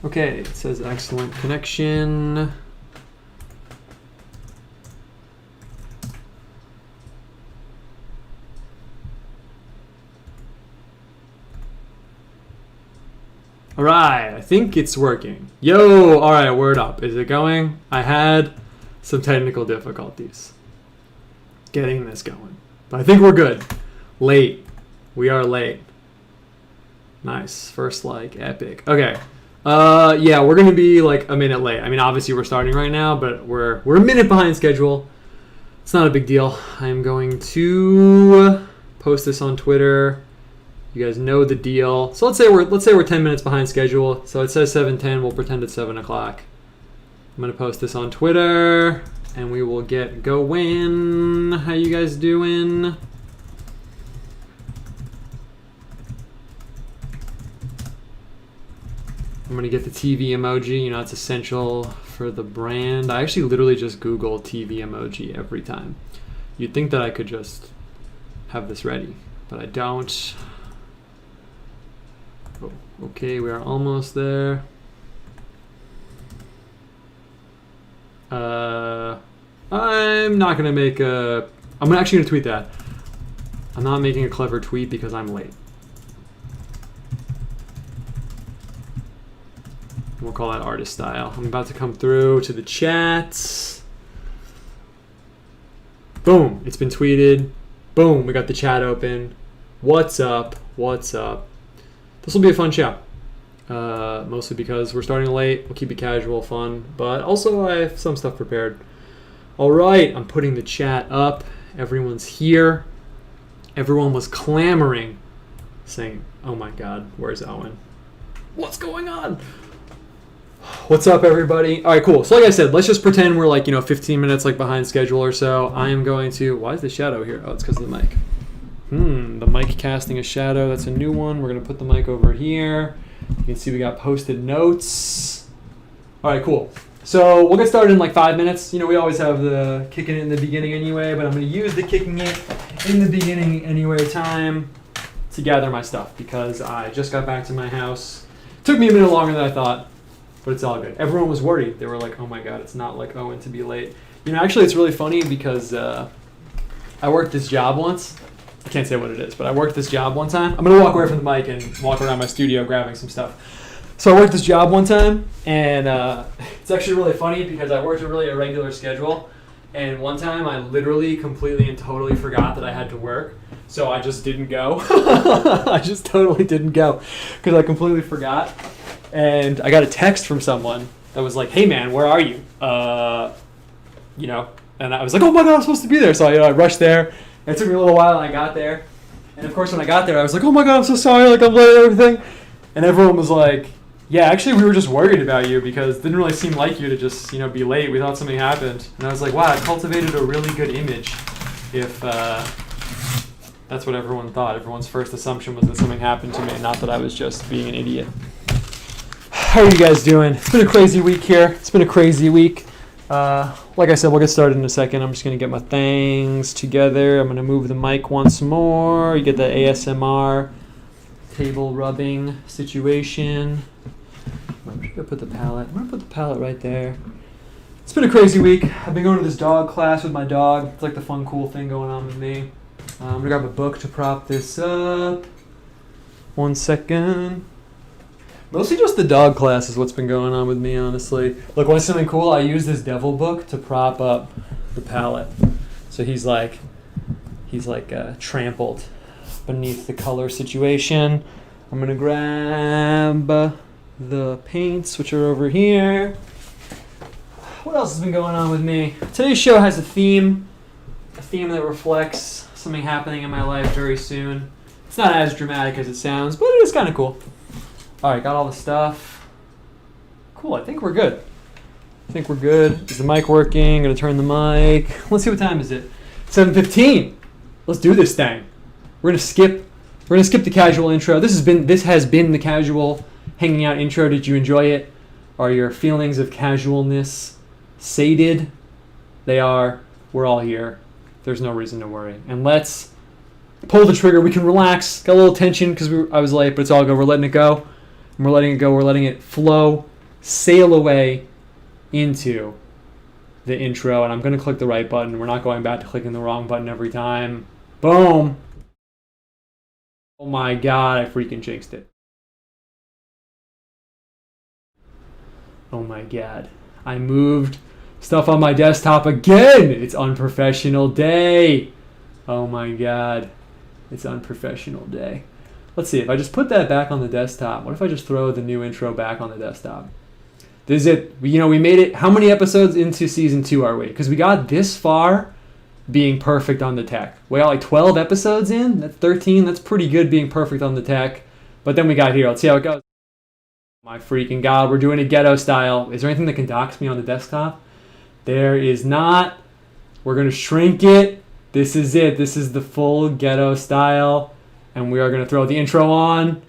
Okay, it says excellent connection. All right, I think it's working. Yo, all right, word up. Is it going? I had some technical difficulties getting this going, but I think we're good. Late. We are late. Nice. First like epic. Okay. Yeah, we're gonna be like a minute late. I mean, obviously we're starting right now, but we're a minute behind schedule. It's not a big deal. I'm going to post this on Twitter. You guys know the deal. So let's say we're 10 minutes behind schedule. So it says 7:10. We'll pretend it's 7 o'clock. I'm gonna post this on Twitter, and we will get going. How you guys doing? I'm gonna get the TV emoji. You know, it's essential for the brand. I actually literally just Google TV emoji every time. You'd think that I could just have this ready, but I don't. Oh, okay, we are almost there. I'm not gonna make a. I'm actually gonna tweet that. I'm not making a clever tweet because I'm late. We'll call that artist style. I'm about to come through to the chats. Boom, it's been tweeted. Boom, we got the chat open. What's up? What's up? This will be a fun show. Mostly because we're starting late. We'll keep it casual, fun, but also I have some stuff prepared. All right, I'm putting the chat up. Everyone's here. Everyone was clamoring, saying, "Oh my God, where's Owen? What's going on?" What's up, everybody? All right, cool. So like I said, let's just pretend we're like, 15 minutes like behind schedule or so. I am going to, why is the shadow here? Oh, it's because of the mic. The mic casting a shadow. That's a new one. We're going to put the mic over here. You can see we got posted notes. All right, cool. So we'll get started in like 5 minutes. We always have the kicking it in the beginning anyway, but I'm going to use the kicking it in the beginning anyway time to gather my stuff because I just got back to my house. Took me a minute longer than I thought. But it's all good. Everyone was worried. They were like, oh my God, it's not like Owen to be late. Actually, it's really funny because I worked this job once. I can't say what it is, but I worked this job one time. I'm going to walk away from the mic and walk around my studio grabbing some stuff. So I worked this job one time, and it's actually really funny because I worked a really irregular schedule. And one time I literally completely and totally forgot that I had to work. So I just didn't go. I just totally didn't go because I completely forgot. And I got a text from someone that was like, "Hey man, where are you?" And I was like, "Oh my God, I'm supposed to be there." So I rushed there. And it took me a little while, and I got there. And of course, when I got there, I was like, "Oh my God, I'm so sorry. Like I'm late and everything." And everyone was like, "Yeah, actually, we were just worried about you because it didn't really seem like you to just be late. We thought something happened." And I was like, "Wow, I cultivated a really good image." If that's what everyone thought. Everyone's first assumption was that something happened to me, not that I was just being an idiot. How are you guys doing? It's been a crazy week here. It's been a crazy week. Like I said, we'll get started in a second. I'm just going to get my things together. I'm going to move the mic once more. You get the ASMR table rubbing situation. I'm going to put the palette. I'm going to put the palette right there. It's been a crazy week. I've been going to this dog class with my dog. It's like the fun, cool thing going on with me. I'm going to grab a book to prop this up. 1 second. Mostly just the dog class is what's been going on with me, honestly. Look, want something cool? I use this devil book to prop up the palette. So he's like trampled beneath the color situation. I'm going to grab the paints, which are over here. What else has been going on with me? Today's show has a theme that reflects something happening in my life very soon. It's not as dramatic as it sounds, but it is kind of cool. All right, got all the stuff. Cool, I think we're good. Is the mic working? Gonna turn the mic. Let's see, what time is it? 7:15. Let's do this thing. We're gonna skip the casual intro. This has been the casual hanging out intro. Did you enjoy it? Are your feelings of casualness sated? They are. We're all here. There's no reason to worry. And let's pull the trigger. We can relax. Got a little tension because I was late, but it's all good. We're letting it go. And we're letting it go. We're letting it flow. sail away into the intro, and I'm going to click the right button. We're not going back to clicking the wrong button every time. Boom. Oh my God, I freaking jinxed it. Oh my God. I moved stuff on my desktop again. It's unprofessional day. Oh my God. It's unprofessional day. Let's see, if I just put that back on the desktop, what if I just throw the new intro back on the desktop? This is it. We made it. How many episodes into season 2 are we? Because we got this far being perfect on the tech. We got like 12 episodes in. That's 13. That's pretty good being perfect on the tech. But then we got here. Let's see how it goes. My freaking God, we're doing it ghetto style. Is there anything that can dox me on the desktop? There is not. We're going to shrink it. This is it. This is the full ghetto style. And we are going to throw the intro on.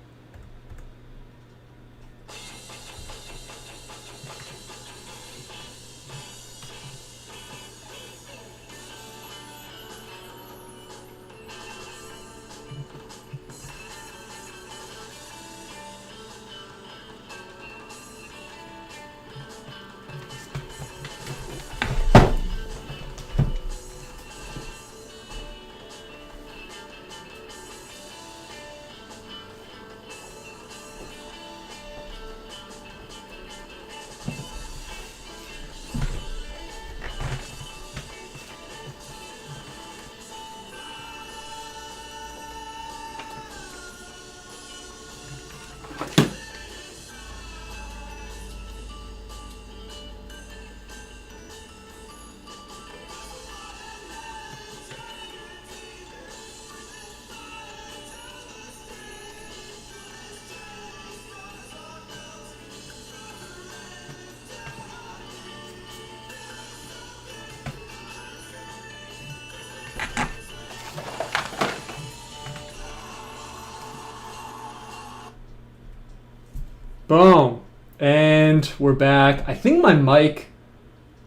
Boom. And we're back. I think my mic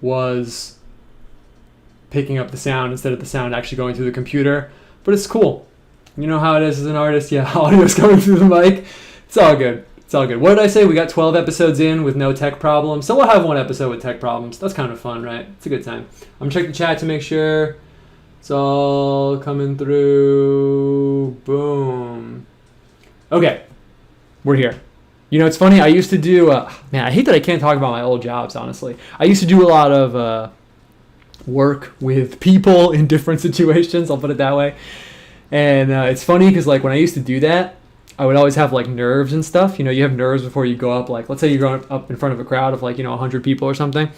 was picking up the sound instead of the sound actually going through the computer. But it's cool. You know how it is as an artist. Yeah, audio's coming through the mic. It's all good. It's all good. What did I say? We got 12 episodes in with no tech problems. So we'll have one episode with tech problems. That's kind of fun, right? It's a good time. I'm going to check the chat to make sure it's all coming through. Boom. Okay. We're here. You know, it's funny. I used to do, man, I hate that I can't talk about my old jobs, honestly. I used to do a lot of work with people in different situations. I'll put it that way. And it's funny because, like, when I used to do that, I would always have, like, nerves and stuff. You know, you have nerves before you go up. Like, let's say you're going up in front of a crowd of, like, 100 people or something.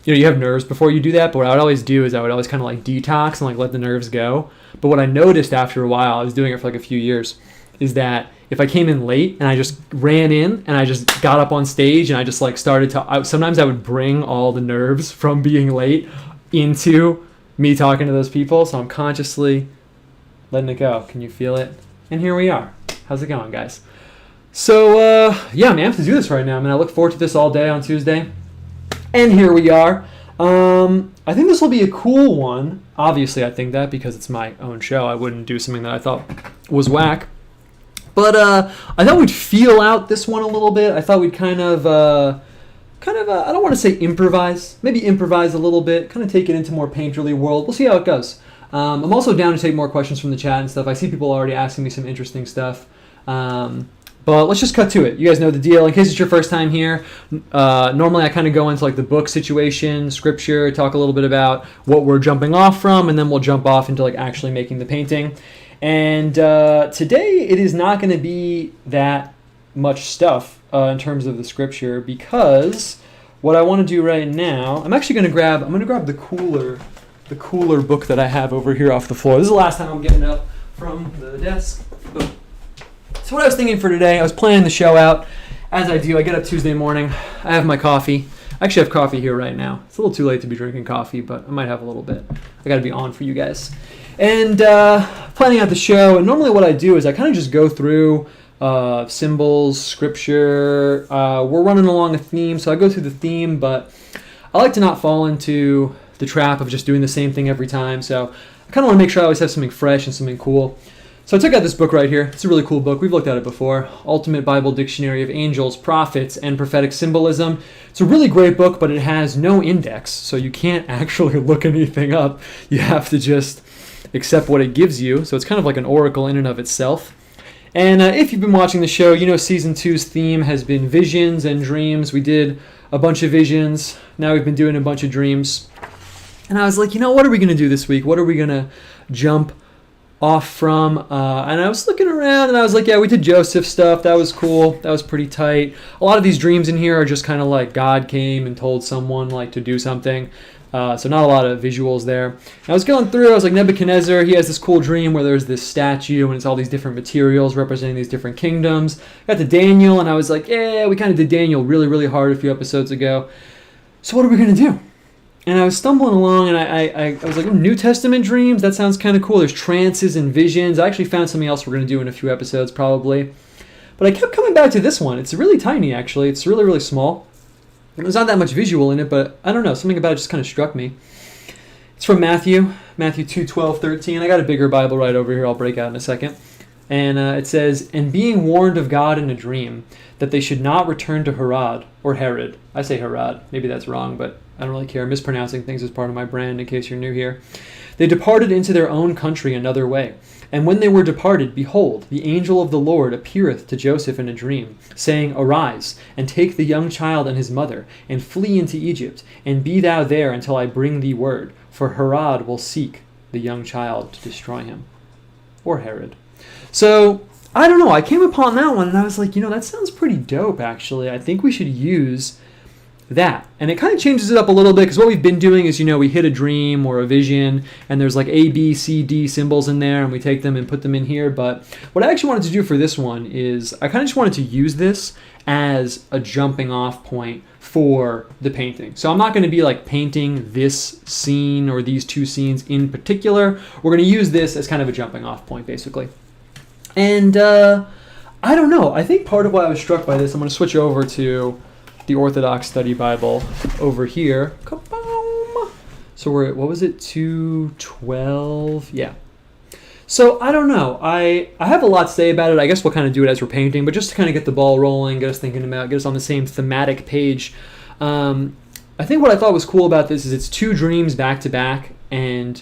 You know, you have nerves before you do that. But what I would always do is I would always kind of, like, detox and, like, let the nerves go. But what I noticed after a while, I was doing it for, like, a few years, is that if I came in late and I just ran in and I just got up on stage and I just like started to, sometimes I would bring all the nerves from being late into me talking to those people. So I'm consciously letting it go. Can you feel it? And here we are. How's it going, guys? So, yeah, I'm amped to do this right now. I mean, I look forward to this all day on Tuesday. And here we are. I think this will be a cool one. Obviously, I think that because it's my own show. I wouldn't do something that I thought was whack. But I thought we'd feel out this one a little bit. I thought we'd kind of I don't want to say improvise. Maybe improvise a little bit. Kind of take it into more painterly world. We'll see how it goes. I'm also down to take more questions from the chat and stuff. I see people already asking me some interesting stuff. But let's just cut to it. You guys know the deal. In case it's your first time here, normally I kind of go into like the book situation, scripture, talk a little bit about what we're jumping off from, and then we'll jump off into like actually making the painting. And today it is not going to be that much stuff in terms of the scripture, because what I want to do right now, I'm going to grab the cooler book that I have over here off the floor. This is the last time I'm getting up from the desk. Boom. So what I was thinking for today, I was planning the show out as I do. I get up Tuesday morning. I have my coffee. I actually have coffee here right now. It's a little too late to be drinking coffee, but I might have a little bit. I got to be on for you guys. And planning out the show, and normally what I do is I kind of just go through symbols, scripture. We're running along a theme, so I go through the theme, but I like to not fall into the trap of just doing the same thing every time. So I kind of want to make sure I always have something fresh and something cool. So I took out this book right here. It's a really cool book. We've looked at it before. Ultimate Bible Dictionary of Angels, Prophets, and Prophetic Symbolism. It's a really great book, but it has no index, so you can't actually look anything up. You have to just accept what it gives you. So it's kind of like an oracle in and of itself. And if you've been watching the show, you know Season 2's theme has been visions and dreams. We did a bunch of visions. Now we've been doing a bunch of dreams. And I was like, what are we going to do this week? What are we going to jump off from? And I was looking around and I was like, yeah, we did Joseph stuff. That was cool. That was pretty tight. A lot of these dreams in here are just kind of like God came and told someone like to do something. So not a lot of visuals there. And I was going through, I was like, Nebuchadnezzar, he has this cool dream where there's this statue and it's all these different materials representing these different kingdoms. Got to Daniel and I was like, yeah, we kind of did Daniel really, really hard a few episodes ago. So what are we going to do? And I was stumbling along and I was like, New Testament dreams? That sounds kind of cool. There's trances and visions. I actually found something else we're going to do in a few episodes probably. But I kept coming back to this one. It's really tiny actually. It's really, really small. There's not that much visual in it, but I don't know. Something about it just kind of struck me. It's from Matthew 2, 12, 13. I got a bigger Bible right over here. I'll break out in a second. And it says, "And being warned of God in a dream, that they should not return to Herod," or Herod. I say Herod. Maybe that's wrong, but I don't really care. Mispronouncing things is part of my brand in case you're new here. "They departed into their own country another way. And when they were departed, behold, the angel of the Lord appeareth to Joseph in a dream, saying, Arise, and take the young child and his mother, and flee into Egypt, and be thou there until I bring thee word, for Herod will seek the young child to destroy him." Or Herod. So, I don't know, I came upon that one, and I was like, that sounds pretty dope, actually. I think we should use that. And it kind of changes it up a little bit, because what we've been doing is, we hit a dream or a vision, and there's like A, B, C, D symbols in there, and we take them and put them in here. But what I actually wanted to do for this one is I kind of just wanted to use this as a jumping off point for the painting. So I'm not going to be like painting this scene or these two scenes in particular. We're going to use this as kind of a jumping off point, basically. And I don't know. I think part of why I was struck by this, I'm going to switch over to the Orthodox Study Bible over here. Kaboom! So we're at, what was it, 212? Yeah. So I don't know. I have a lot to say about it. I guess we'll kind of do it as we're painting, but just to kind of get the ball rolling, get us thinking about, get us on the same thematic page. I think what I thought was cool about this is it's two dreams back to back, and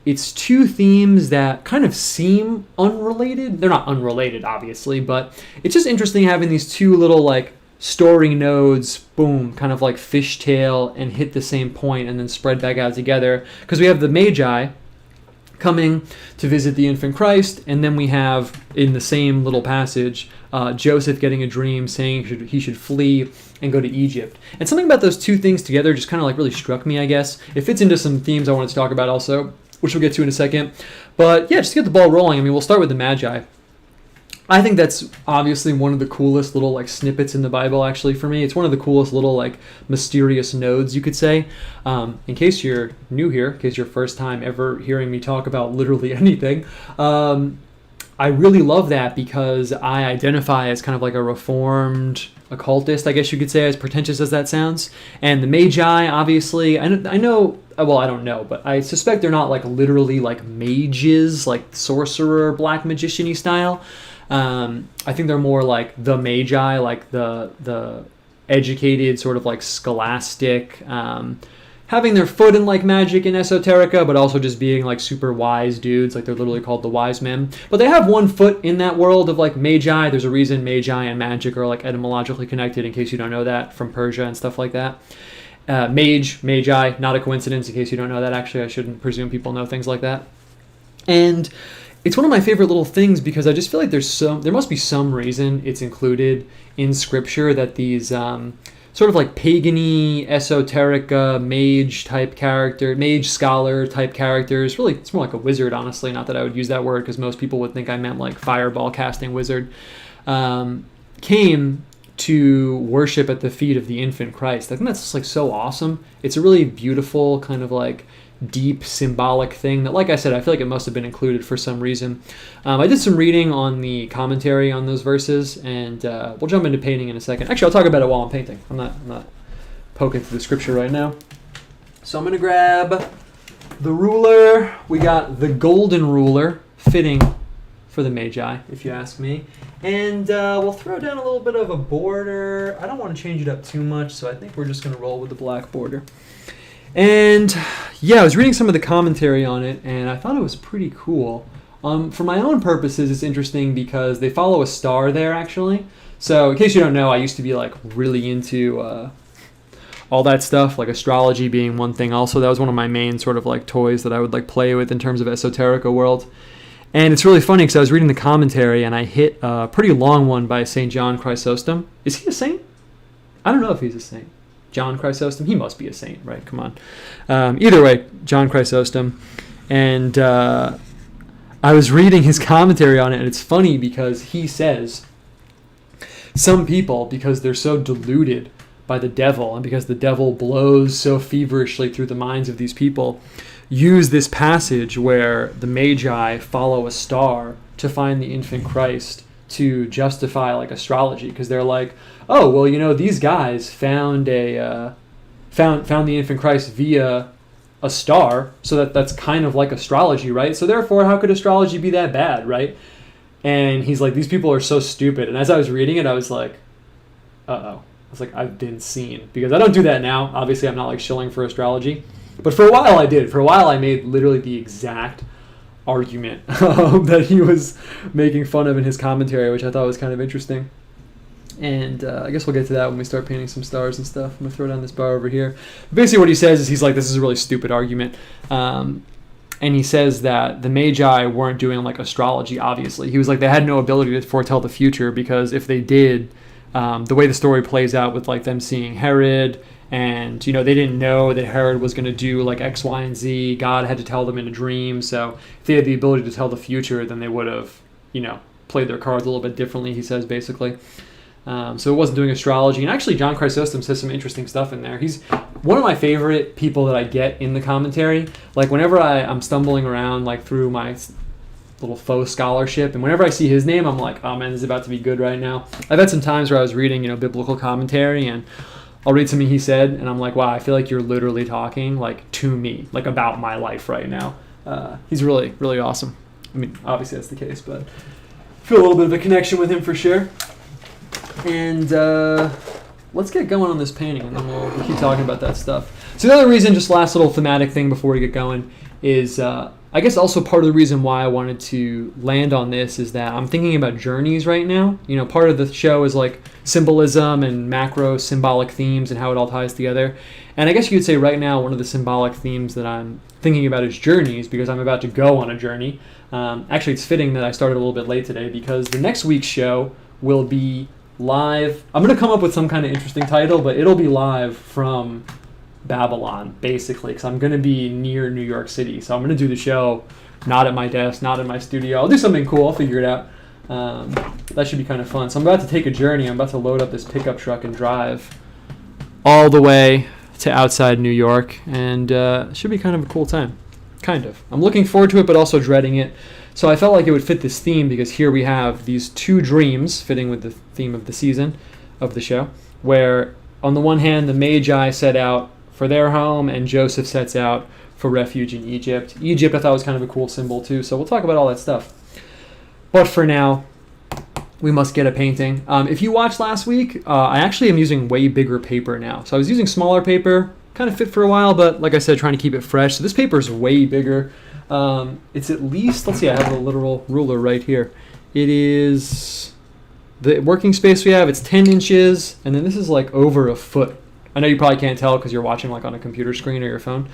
it's two themes that kind of seem unrelated. They're not unrelated, obviously, but it's just interesting having these two little like story nodes, boom, kind of like fishtail and hit the same point and then spread back out together. Because we have the Magi coming to visit the infant Christ, and then we have, in the same little passage, Joseph getting a dream saying he should flee and go to Egypt. And something about those two things together just kind of like really struck me, I guess. It fits into some themes I wanted to talk about also, which we'll get to in a second. But yeah, just to get the ball rolling, I mean, we'll start with the Magi. I think that's obviously one of the coolest little like snippets in the Bible, actually, for me. It's one of the coolest little like mysterious nodes, you could say. In case you're new here, in case your first time ever hearing me talk about literally anything, I really love that because I identify as kind of like a reformed occultist, I guess you could say, as pretentious as that sounds. And the Magi, obviously, I know, well, I don't know, but I suspect they're not like literally like mages, like sorcerer, black magician-y style. I think they're more like the Magi, like the educated sort of like scholastic, having their foot in like magic and esoterica, but also just being like super wise dudes. Like they're literally called the wise men. But they have one foot in that world of like Magi. There's a reason Magi and magic are like etymologically connected, in case you don't know that, from Persia and stuff like that. Magi, not a coincidence, in case you don't know that. Actually, I shouldn't presume people know things like that. And it's one of my favorite little things because I just feel like there must be some reason it's included in Scripture that these sort of like pagan-y, esoterica, mage scholar type characters. Really, it's more like a wizard, honestly. Not that I would use that word because most people would think I meant like fireball casting wizard. Came to worship at the feet of the infant Christ. I think that's just like so awesome. It's a really beautiful kind of like deep symbolic thing that, like I said, I feel like it must have been included for some reason. I did some reading on the commentary on those verses, and we'll jump into painting in a second. Actually, I'll talk about it while I'm painting. I'm not poking through the scripture right now. So I'm going to grab the ruler. We got the golden ruler, fitting for the Magi, if you ask me. And we'll throw down a little bit of a border. I don't want to change it up too much, so I think we're just going to roll with the black border. And yeah, I was reading some of the commentary on it, and I thought it was pretty cool. For my own purposes, it's interesting because they follow a star there, actually. So in case you don't know, I used to be like really into all that stuff, like astrology being one thing. Also, that was one of my main sort of like toys that I would like play with in terms of esoterica world. And it's really funny because I was reading the commentary and I hit a pretty long one by St. John Chrysostom. Is he a saint? I don't know if he's a saint. John Chrysostom? He must be a saint, right? Come on. Either way, John Chrysostom. And I was reading his commentary on it, and it's funny because he says some people, because they're so deluded by the devil and because the devil blows so feverishly through the minds of these people, use this passage where the Magi follow a star to find the infant Christ to justify like astrology, because they're like, oh, well, you know, these guys found the infant Christ via a star, so that's kind of like astrology, right? So therefore, how could astrology be that bad, right? And he's like, these people are so stupid. And as I was reading it, I was like, uh-oh. I was like, I've been seen. Because I don't do that now. Obviously, I'm not like shilling for astrology. But for a while I did. For a while I made literally the exact argument that he was making fun of in his commentary, which I thought was kind of interesting. And I guess we'll get to that when we start painting some stars and stuff. I'm going to throw down this bar over here. Basically what he says is he's like, this is a really stupid argument. And he says that the Magi weren't doing like astrology, obviously. He was like, they had no ability to foretell the future, because if they did, the way the story plays out with like them seeing Herod, and, you know, they didn't know that Herod was going to do like X, Y, and Z. God had to tell them in a dream. So if they had the ability to tell the future, then they would have, you know, played their cards a little bit differently, he says, basically. So it wasn't doing astrology. And actually, John Chrysostom says some interesting stuff in there. He's one of my favorite people that I get in the commentary. Like, whenever I'm stumbling around, like, through my little faux scholarship, and whenever I see his name, I'm like, oh, man, this is about to be good right now. I've had some times where I was reading, you know, biblical commentary, and I'll read something he said, and I'm like, wow, I feel like you're literally talking, like, to me, like, about my life right now. He's really, really awesome. I mean, obviously that's the case, but I feel a little bit of a connection with him for sure. And let's get going on this painting, and then we'll keep talking about that stuff. So the other reason, just last little thematic thing before we get going, is I guess also part of the reason why I wanted to land on this is that I'm thinking about journeys right now. You know, part of the show is like symbolism and macro symbolic themes and how it all ties together. And I guess you could say right now one of the symbolic themes that I'm thinking about is journeys, because I'm about to go on a journey. Actually, it's fitting that I started a little bit late today, because the next week's show will be live. I'm going to come up with some kind of interesting title, but it'll be live from Babylon, basically, because I'm going to be near New York City. So I'm going to do the show not at my desk, not in my studio. I'll do something cool. I'll figure it out. That should be kind of fun. So I'm about to take a journey. I'm about to load up this pickup truck and drive all the way to outside New York, and it should be kind of a cool time. Kind of. I'm looking forward to it, but also dreading it. So I felt like it would fit this theme, because here we have these two dreams fitting with the theme of the season of the show, where on the one hand, the Magi set out for their home, and Joseph sets out for refuge in Egypt. Egypt I thought was kind of a cool symbol too, so we'll talk about all that stuff. But for now, we must get a painting. If you watched last week, I actually am using way bigger paper now. So I was using smaller paper, kind of fit for a while, but like I said, trying to keep it fresh. So this paper is way bigger. It's at least, let's see, I have a literal ruler right here. It is, the working space we have, it's 10 inches, and then this is like over a foot. I know you probably can't tell because you're watching like on a computer screen or your phone,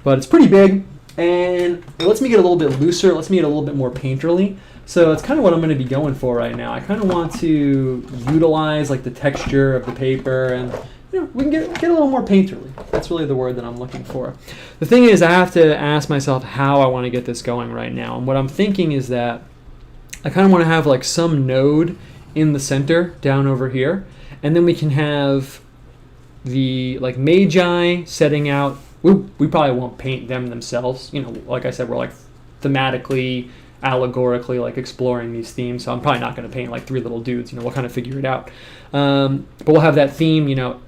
but it's pretty big, and it lets me get a little bit looser, it lets me get a little bit more painterly. So it's kind of what I'm going to be going for right now. I kind of want to utilize like the texture of the paper, and you know, we can get a little more painterly. That's really the word that I'm looking for. The thing is, I have to ask myself how I want to get this going right now. And what I'm thinking is that I kind of want to have like some node in the center down over here, and then we can have the like Magi setting out. We probably won't paint them themselves. You know, like I said, we're like thematically, allegorically like exploring these themes. So I'm probably not going to paint like three little dudes. You know, we'll kind of figure it out. But we'll have that theme, you know,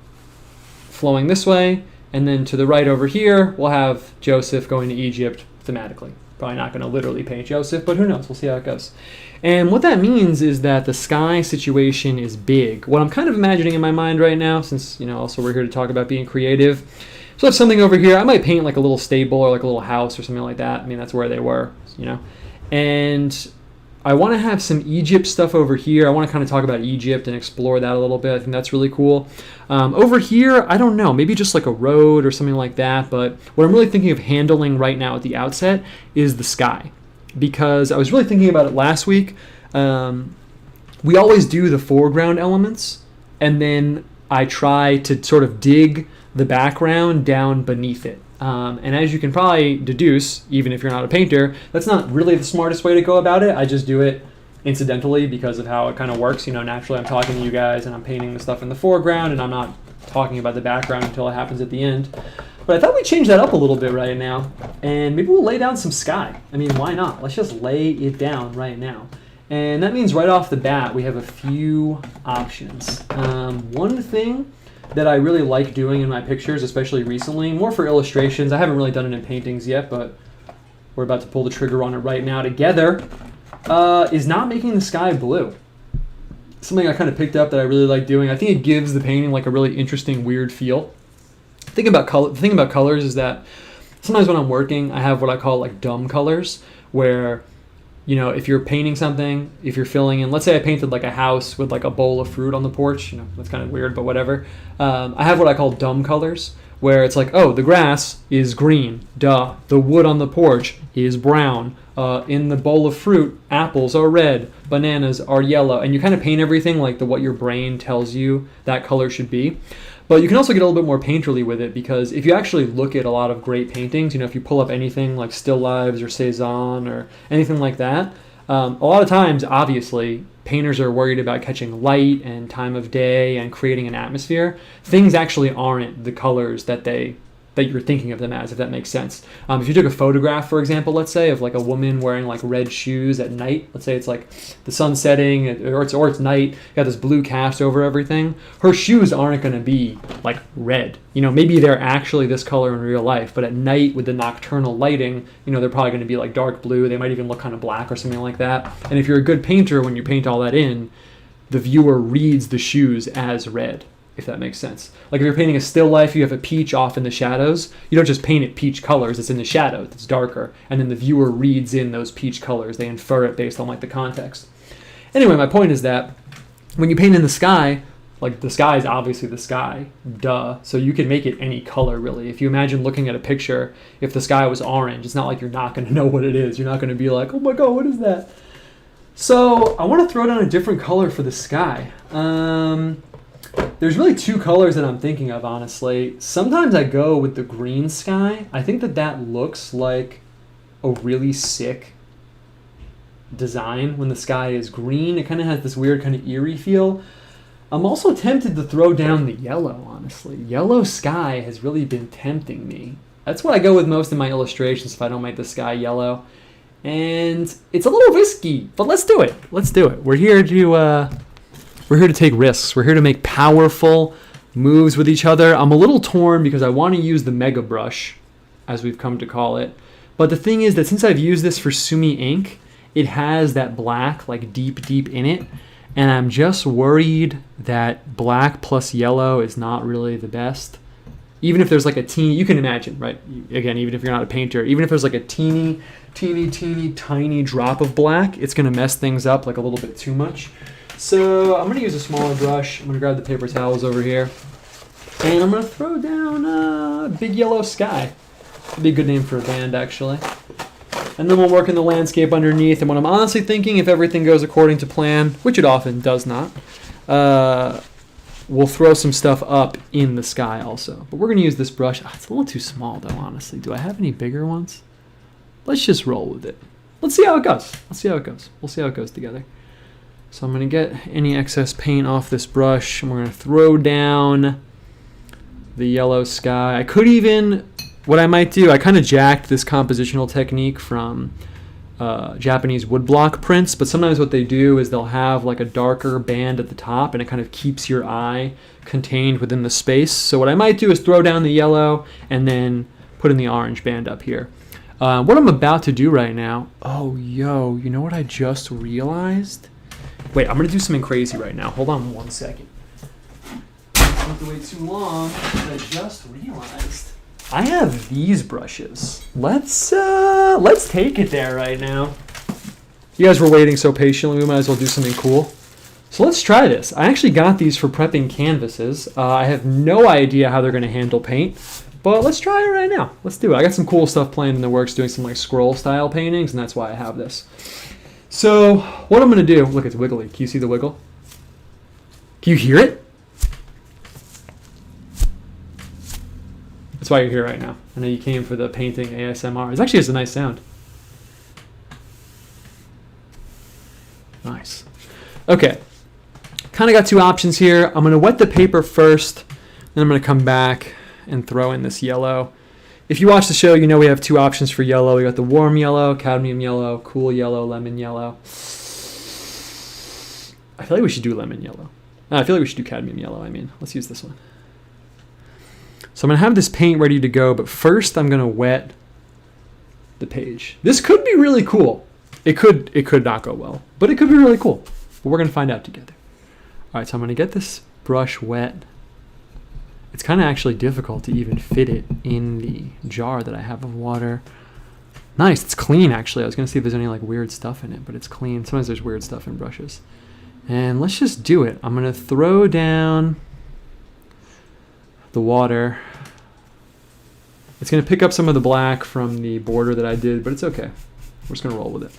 flowing this way, and then to the right over here, we'll have Joseph going to Egypt thematically. Probably not going to literally paint Joseph, but who knows? We'll see how it goes. And what that means is that the sky situation is big. What I'm kind of imagining in my mind right now, since, also we're here to talk about being creative. So I have something over here. I might paint like a little stable or like a little house or something like that. I mean, that's where they were, And I want to have some Egypt stuff over here. I want to kind of talk about Egypt and explore that a little bit. I think that's really cool. Over here, I don't know, maybe just like a road or something like that. But what I'm really thinking of handling right now at the outset is the sky. Because I was really thinking about it last week. We always do the foreground elements, and then I try to sort of dig the background down beneath it. And as you can probably deduce, even if you're not a painter, that's not really the smartest way to go about it. I just do it incidentally because of how it kind of works. Naturally I'm talking to you guys and I'm painting the stuff in the foreground and I'm not talking about the background until it happens at the end. But I thought we'd change that up a little bit right now, and maybe we'll lay down some sky. I mean, why not? Let's just lay it down right now. And that means right off the bat, we have a few options. One thing that I really like doing in my pictures, especially recently, more for illustrations. I haven't really done it in paintings yet, but we're about to pull the trigger on it right now together, is not making the sky blue. Something I kind of picked up that I really like doing. I think it gives the painting like a really interesting, weird feel. The thing about colors is that sometimes when I'm working, I have what I call like dumb colors, where if you're painting something, if you're filling in, let's say I painted like a house with like a bowl of fruit on the porch, that's kind of weird, but whatever. I have what I call dumb colors, where it's like, oh, the grass is green, duh. The wood on the porch is brown. In the bowl of fruit, apples are red, bananas are yellow. And you kind of paint everything like what your brain tells you that color should be. But you can also get a little bit more painterly with it, because if you actually look at a lot of great paintings, if you pull up anything like Still Lives or Cezanne or anything like that, a lot of times, obviously, painters are worried about catching light and time of day and creating an atmosphere. Things actually aren't the colors that you're thinking of them as, if that makes sense. If you took a photograph, for example, let's say, of like a woman wearing like red shoes at night, let's say it's like the sun setting or it's night, you got this blue cast over everything, her shoes aren't going to be like red. Maybe they're actually this color in real life, but at night with the nocturnal lighting, they're probably going to be like dark blue. They might even look kind of black or something like that. And if you're a good painter, when you paint all that in, the viewer reads the shoes as red, if that makes sense. Like if you're painting a still life, you have a peach off in the shadows. You don't just paint it peach colors, it's in the shadows, it's darker. And then the viewer reads in those peach colors. They infer it based on like the context. Anyway, my point is that when you paint in the sky, like the sky is obviously the sky, duh. So you can make it any color really. If you imagine looking at a picture, if the sky was orange, it's not like you're not gonna know what it is. You're not gonna be like, oh my God, what is that? So I wanna throw down a different color for the sky. There's really two colors that I'm thinking of, honestly. Sometimes I go with the green sky. I think that looks like a really sick design when the sky is green. It kind of has this weird kind of eerie feel. I'm also tempted to throw down the yellow, honestly. Yellow sky has really been tempting me. That's what I go with most in my illustrations if I don't make the sky yellow. And it's a little risky, but let's do it. Let's do it. We're here to take risks. We're here to make powerful moves with each other. I'm a little torn because I want to use the Mega Brush, as we've come to call it. But the thing is that since I've used this for Sumi ink, it has that black like deep in it. And I'm just worried that black plus yellow is not really the best. Even if there's like a teeny, you can imagine, right? Again, even if you're not a painter, even if there's like a teeny tiny drop of black, it's going to mess things up like a little bit too much. So I'm going to use a smaller brush. I'm going to grab the paper towels over here. And I'm going to throw down Big Yellow Sky. That'd be a good name for a band, actually. And then we'll work in the landscape underneath. And what I'm honestly thinking, if everything goes according to plan, which it often does not, we'll throw some stuff up in the sky also. But we're going to use this brush. Oh, it's a little too small, though, honestly. Do I have any bigger ones? Let's just roll with it. Let's see how it goes. Let's see how it goes. We'll see how it goes together. So I'm going to get any excess paint off this brush, and we're going to throw down the yellow sky. I could even, what I might do, I kind of jacked this compositional technique from Japanese woodblock prints, but sometimes what they do is they'll have like a darker band at the top, and it kind of keeps your eye contained within the space. So what I might do is throw down the yellow and then put in the orange band up here. What I'm about to do right now, you know what I just realized? Wait, I'm going to do something crazy right now. Hold on 1 second. I don't have to wait too long. I just realized I have these brushes. Let's take it there right now. You guys were waiting so patiently, we might as well do something cool. So let's try this. I actually got these for prepping canvases. I have no idea how they're going to handle paint, but let's try it right now. Let's do it. I got some cool stuff planned in the works, doing some like scroll style paintings, and that's why I have this. So what I'm going to do, look, it's wiggly. Can you see the wiggle? Can you hear it? That's why you're here right now. I know you came for the painting ASMR. It actually has a nice sound. Nice. Okay. Kind of got two options here. I'm going to wet the paper first, then I'm going to come back and throw in this yellow. If you watch the show, you know we have two options for yellow. We got the warm yellow, cadmium yellow, cool yellow, lemon yellow. I feel like we should do lemon yellow. I feel like we should do cadmium yellow, Let's use this one. So I'm going to have this paint ready to go, but first I'm going to wet the page. This could be really cool. It could not go well, but it could be really cool. But we're going to find out together. All right, so I'm going to get this brush wet. It's kind of actually difficult to even fit it in the jar that I have of water. Nice, it's clean actually. I was going to see if there's any like weird stuff in it, but it's clean. Sometimes there's weird stuff in brushes. And let's just do it. I'm going to throw down the water. It's going to pick up some of the black from the border that I did, but it's okay. We're just going to roll with it.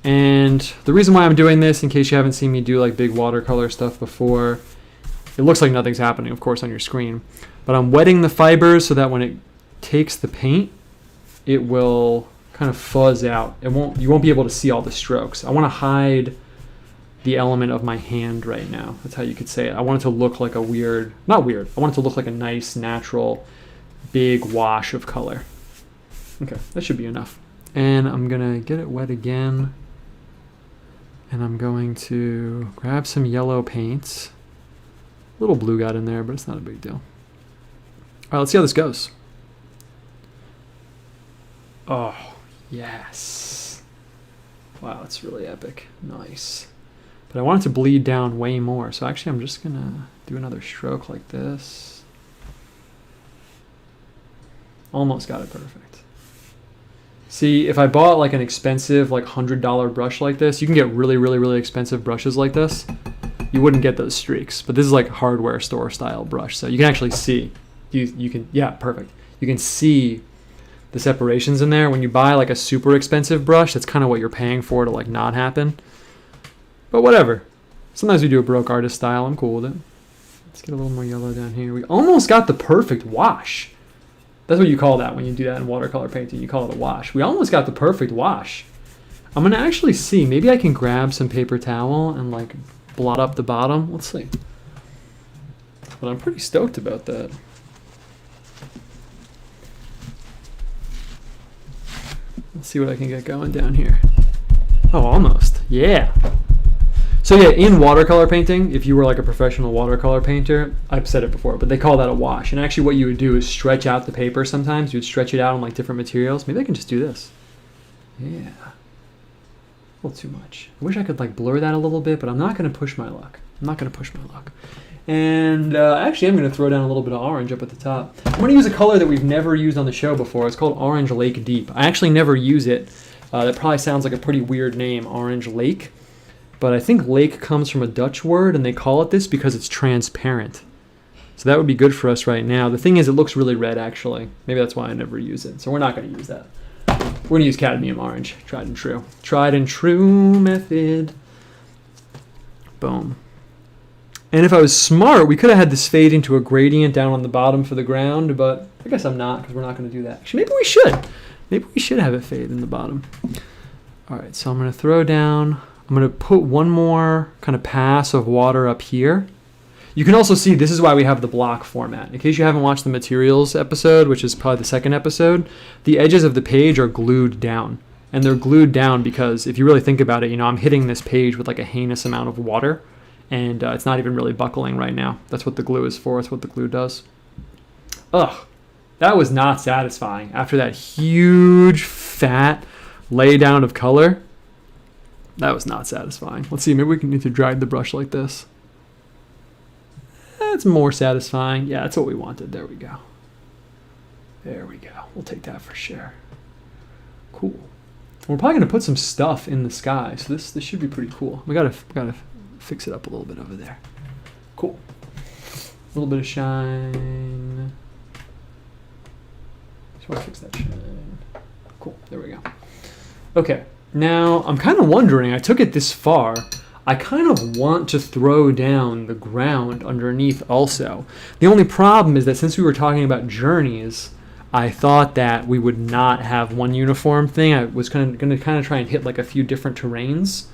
And the reason why I'm doing this, in case you haven't seen me do like big watercolor stuff before, it looks like nothing's happening, of course, on your screen. But I'm wetting the fibers so that when it takes the paint, it will kind of fuzz out. You won't be able to see all the strokes. I want to hide the element of my hand right now. That's how you could say it. I want it to look like I want it to look like a nice, natural, big wash of color. Okay, that should be enough. And I'm gonna get it wet again. And I'm going to grab some yellow paints. A little blue got in there, but it's not a big deal. All right, let's see how this goes. Oh, yes. Wow, that's really epic. Nice. But I want it to bleed down way more. So actually, I'm just going to do another stroke like this. Almost got it perfect. See, if I bought like an expensive, like $100 brush like this, you can get really, really, really expensive brushes like this. You wouldn't get those streaks. But this is like hardware store style brush. So you can actually see. You can, yeah, perfect. You can see the separations in there. When you buy like a super expensive brush, that's kind of what you're paying for to like not happen. But whatever. Sometimes we do a broke artist style. I'm cool with it. Let's get a little more yellow down here. We almost got the perfect wash. That's what you call that when you do that in watercolor painting. You call it a wash. We almost got the perfect wash. I'm going to actually see. Maybe I can grab some paper towel and like blot up the bottom. Let's see. But I'm pretty stoked about that. Let's see what I can get going down here. Oh, almost. Yeah. So yeah, in watercolor painting, if you were like a professional watercolor painter, I've said it before, but they call that a wash. And actually what you would do is stretch out the paper sometimes. You'd stretch it out on like different materials. Maybe I can just do this. Yeah. A little too much. I wish I could like blur that a little bit, but I'm not going to push my luck. And actually I'm going to throw down a little bit of orange up at the top. I'm going to use a color that we've never used on the show before. It's called Orange Lake Deep. I actually never use it. That probably sounds like a pretty weird name, Orange Lake. But I think lake comes from a Dutch word, and they call it this because it's transparent. So that would be good for us right now. The thing is, it looks really red, actually. Maybe that's why I never use it. So we're not going to use that. We're going to use cadmium orange. Tried and true. Tried and true method. Boom. And if I was smart, we could have had this fade into a gradient down on the bottom for the ground, but I guess I'm not because we're not going to do that. Actually, maybe we should. Maybe we should have it fade in the bottom. All right, so I'm going to throw down... I'm going to put one more kind of pass of water up here. You can also see this is why we have the block format. In case you haven't watched the materials episode, which is probably the second episode, the edges of the page are glued down. And they're glued down because if you really think about it, you know, I'm hitting this page with like a heinous amount of water, and it's not even really buckling right now. That's what the glue is for. That's what the glue does. Ugh. That was not satisfying. After that huge, fat lay down of color, that was not satisfying. Let's see, maybe we can need to drag the brush like this. That's more satisfying. Yeah, that's what we wanted. There we go. There we go. We'll take that for sure. Cool. We're probably gonna put some stuff in the sky, so this should be pretty cool. We gotta fix it up a little bit over there. Cool. A little bit of shine. Just want to fix that shine. Cool. There we go. Okay. Now I'm kind of wondering. I took it this far. I kind of want to throw down the ground underneath also. The only problem is that since we were talking about journeys, I thought that we would not have one uniform thing. I was going to kind of try and hit like a few different terrains.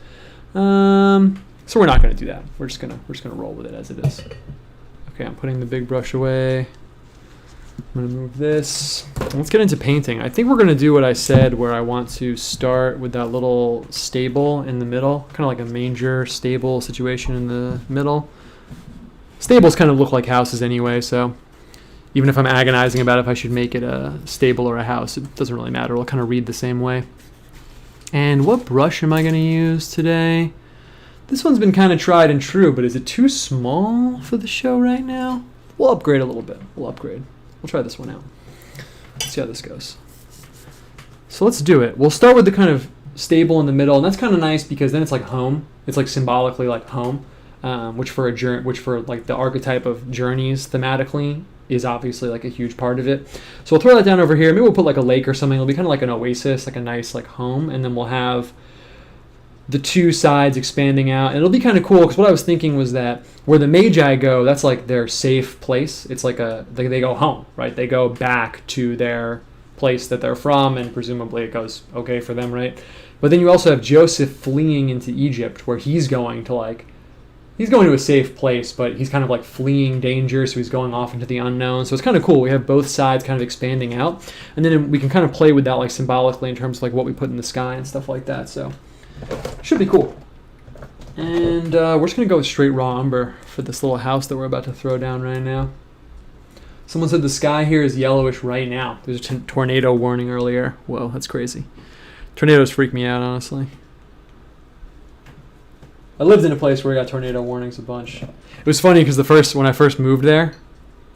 So we're not going to do that. We're just going to roll with it as it is. Okay, I'm putting the big brush away. I'm going to move this. Let's get into painting. I think we're going to do what I said, where I want to start with that little stable in the middle, kind of like a manger stable situation in the middle. Stables kind of look like houses anyway, so even if I'm agonizing about if I should make it a stable or a house, it doesn't really matter. It'll kind of read the same way. And what brush am I going to use today? This one's been kind of tried and true, but is it too small for the show right now? We'll upgrade a little bit. We'll upgrade. We'll try this one out. Let's see how this goes. So let's do it. We'll start with the kind of stable in the middle, and that's kind of nice because then it's like home. It's like symbolically like home, which for like the archetype of journeys thematically is obviously like a huge part of it. So we'll throw that down over here. Maybe we'll put like a lake or something. It'll be kind of like an oasis, like a nice like home, and then we'll have the two sides expanding out, and it'll be kind of cool because what I was thinking was that where the Magi go, that's like their safe place. It's like they go home, right? They go back to their place that they're from, and presumably it goes okay for them, right? But then you also have Joseph fleeing into Egypt, where he's going to a safe place, but he's kind of like fleeing danger, so he's going off into the unknown. So it's kind of cool. We have both sides kind of expanding out, and then we can kind of play with that like symbolically in terms of like what we put in the sky and stuff like that. So should be cool. And we're just going to go with straight raw umber for this little house that we're about to throw down right now. Someone said the sky here is yellowish right now. There's a tornado warning earlier. Whoa, that's crazy. Tornadoes freak me out, honestly. I lived in a place where we got tornado warnings a bunch. It was funny because when I first moved there,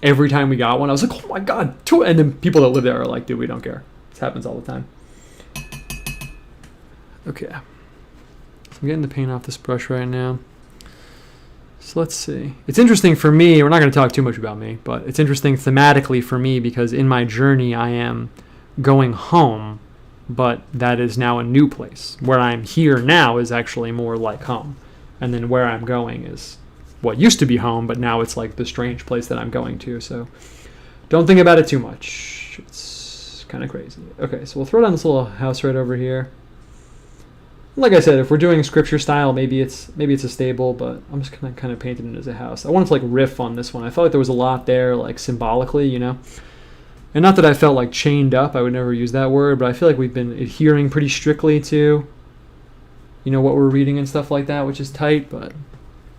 every time we got one, I was like, oh my God. And then people that live there are like, dude, we don't care. This happens all the time. Okay. I'm getting the paint off this brush right now. So let's see. It's interesting for me, we're not going to talk too much about me, but it's interesting thematically for me because in my journey I am going home, but that is now a new place. Where I'm here now is actually more like home. And then where I'm going is what used to be home, but now it's like the strange place that I'm going to. So don't think about it too much. It's kind of crazy. Okay, so we'll throw down this little house right over here. Like I said, if we're doing scripture style, maybe it's a stable, but I'm just gonna kind of paint it as a house. I wanted to like riff on this one. I felt like there was a lot there, like symbolically, you know. And not that I felt like chained up. I would never use that word, but I feel like we've been adhering pretty strictly to, you know, what we're reading and stuff like that, which is tight. But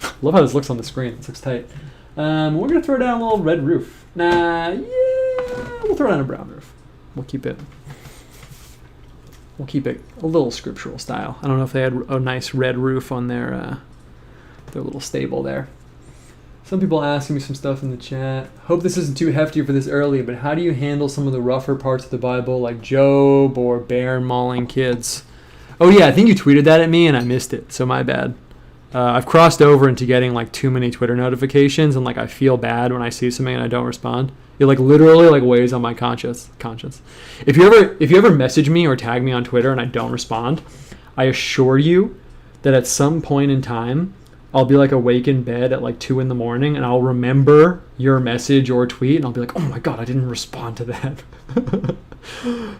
I love how this looks on the screen. This looks tight. We're gonna throw down a little red roof. We'll throw down a brown roof. We'll keep it a little scriptural style. I don't know if they had a nice red roof on their little stable there. Some people asking me some stuff in the chat. Hope this isn't too hefty for this early, but how do you handle some of the rougher parts of the Bible, like Job or bear mauling kids? Oh yeah, I think you tweeted that at me and I missed it, so my bad. I've crossed over into getting like too many Twitter notifications, and like I feel bad when I see something and I don't respond. It like literally like weighs on my conscience. If you ever message me or tag me on Twitter and I don't respond, I assure you that at some point in time I'll be like awake in bed at like 2 a.m. and I'll remember your message or tweet and I'll be like, oh my God, I didn't respond to that.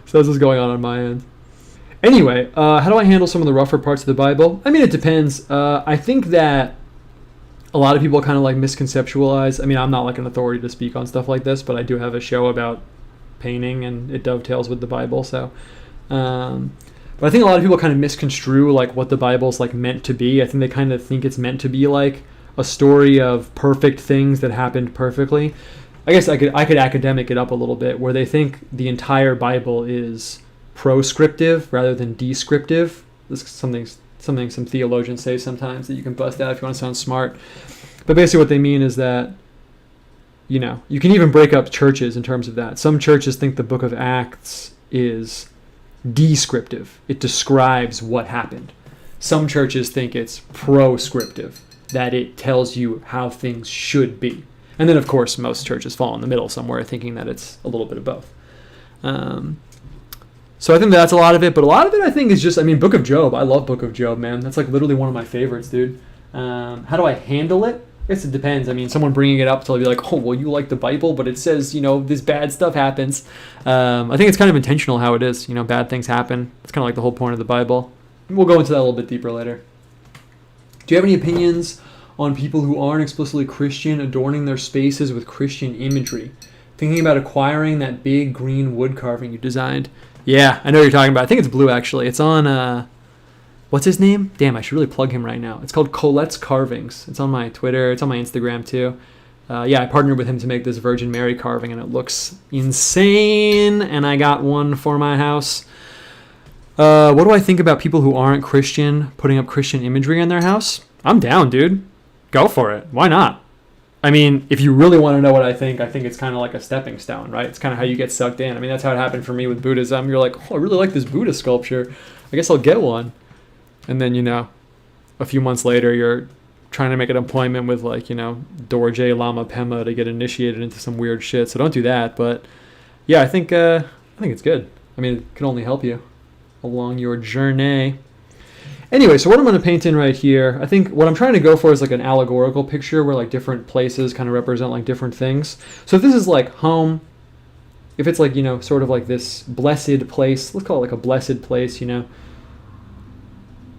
So that's what's going on my end. Anyway, how do I handle some of the rougher parts of the Bible? I mean, it depends. I think that a lot of people kind of like misconceptualize. I mean, I'm not like an authority to speak on stuff like this, but I do have a show about painting and it dovetails with the Bible. So, but I think a lot of people kind of misconstrue like what the Bible's like meant to be. I think they kind of think it's meant to be like a story of perfect things that happened perfectly. I guess I could academic it up a little bit, where they think the entire Bible is proscriptive rather than descriptive. This is something some theologians say sometimes that you can bust out if you want to sound smart. But basically what they mean is that, you know, you can even break up churches in terms of that. Some churches think the book of Acts is descriptive. It describes what happened. Some churches think it's proscriptive, that it tells you how things should be. And then, of course, most churches fall in the middle somewhere, thinking that it's a little bit of both. So I think that's a lot of it. But a lot of it, I think, is just, I mean, Book of Job. I love Book of Job, man. That's like literally one of my favorites, dude. How do I handle it? I guess it depends. I mean, someone bringing it up to be like, oh, well, you like the Bible, but it says, you know, this bad stuff happens. I think it's kind of intentional how it is. You know, bad things happen. It's kind of like the whole point of the Bible. We'll go into that a little bit deeper later. Do you have any opinions on people who aren't explicitly Christian adorning their spaces with Christian imagery? Thinking about acquiring that big green wood carving you designed. Yeah, I know what you're talking about. I think it's blue, actually. It's on, what's his name? Damn, I should really plug him right now. It's called Colette's Carvings. It's on my Twitter. It's on my Instagram, too. Yeah, I partnered with him to make this Virgin Mary carving, and it looks insane. And I got one for my house. What do I think about people who aren't Christian putting up Christian imagery in their house? I'm down, dude. Go for it. Why not? I mean, if you really want to know what I think it's kind of like a stepping stone, right? It's kind of how you get sucked in. I mean, that's how it happened for me with Buddhism. You're like, oh, I really like this Buddha sculpture. I guess I'll get one. And then, you know, a few months later, you're trying to make an appointment with, like, you know, Dorje Lama Pema to get initiated into some weird shit. So don't do that. But yeah, I think it's good. I mean, it can only help you along your journey. Anyway, so what I'm going to paint in right here, I think what I'm trying to go for is like an allegorical picture where like different places kind of represent like different things. So if this is like home, if it's like, you know, sort of like this blessed place, let's call it like a blessed place, you know.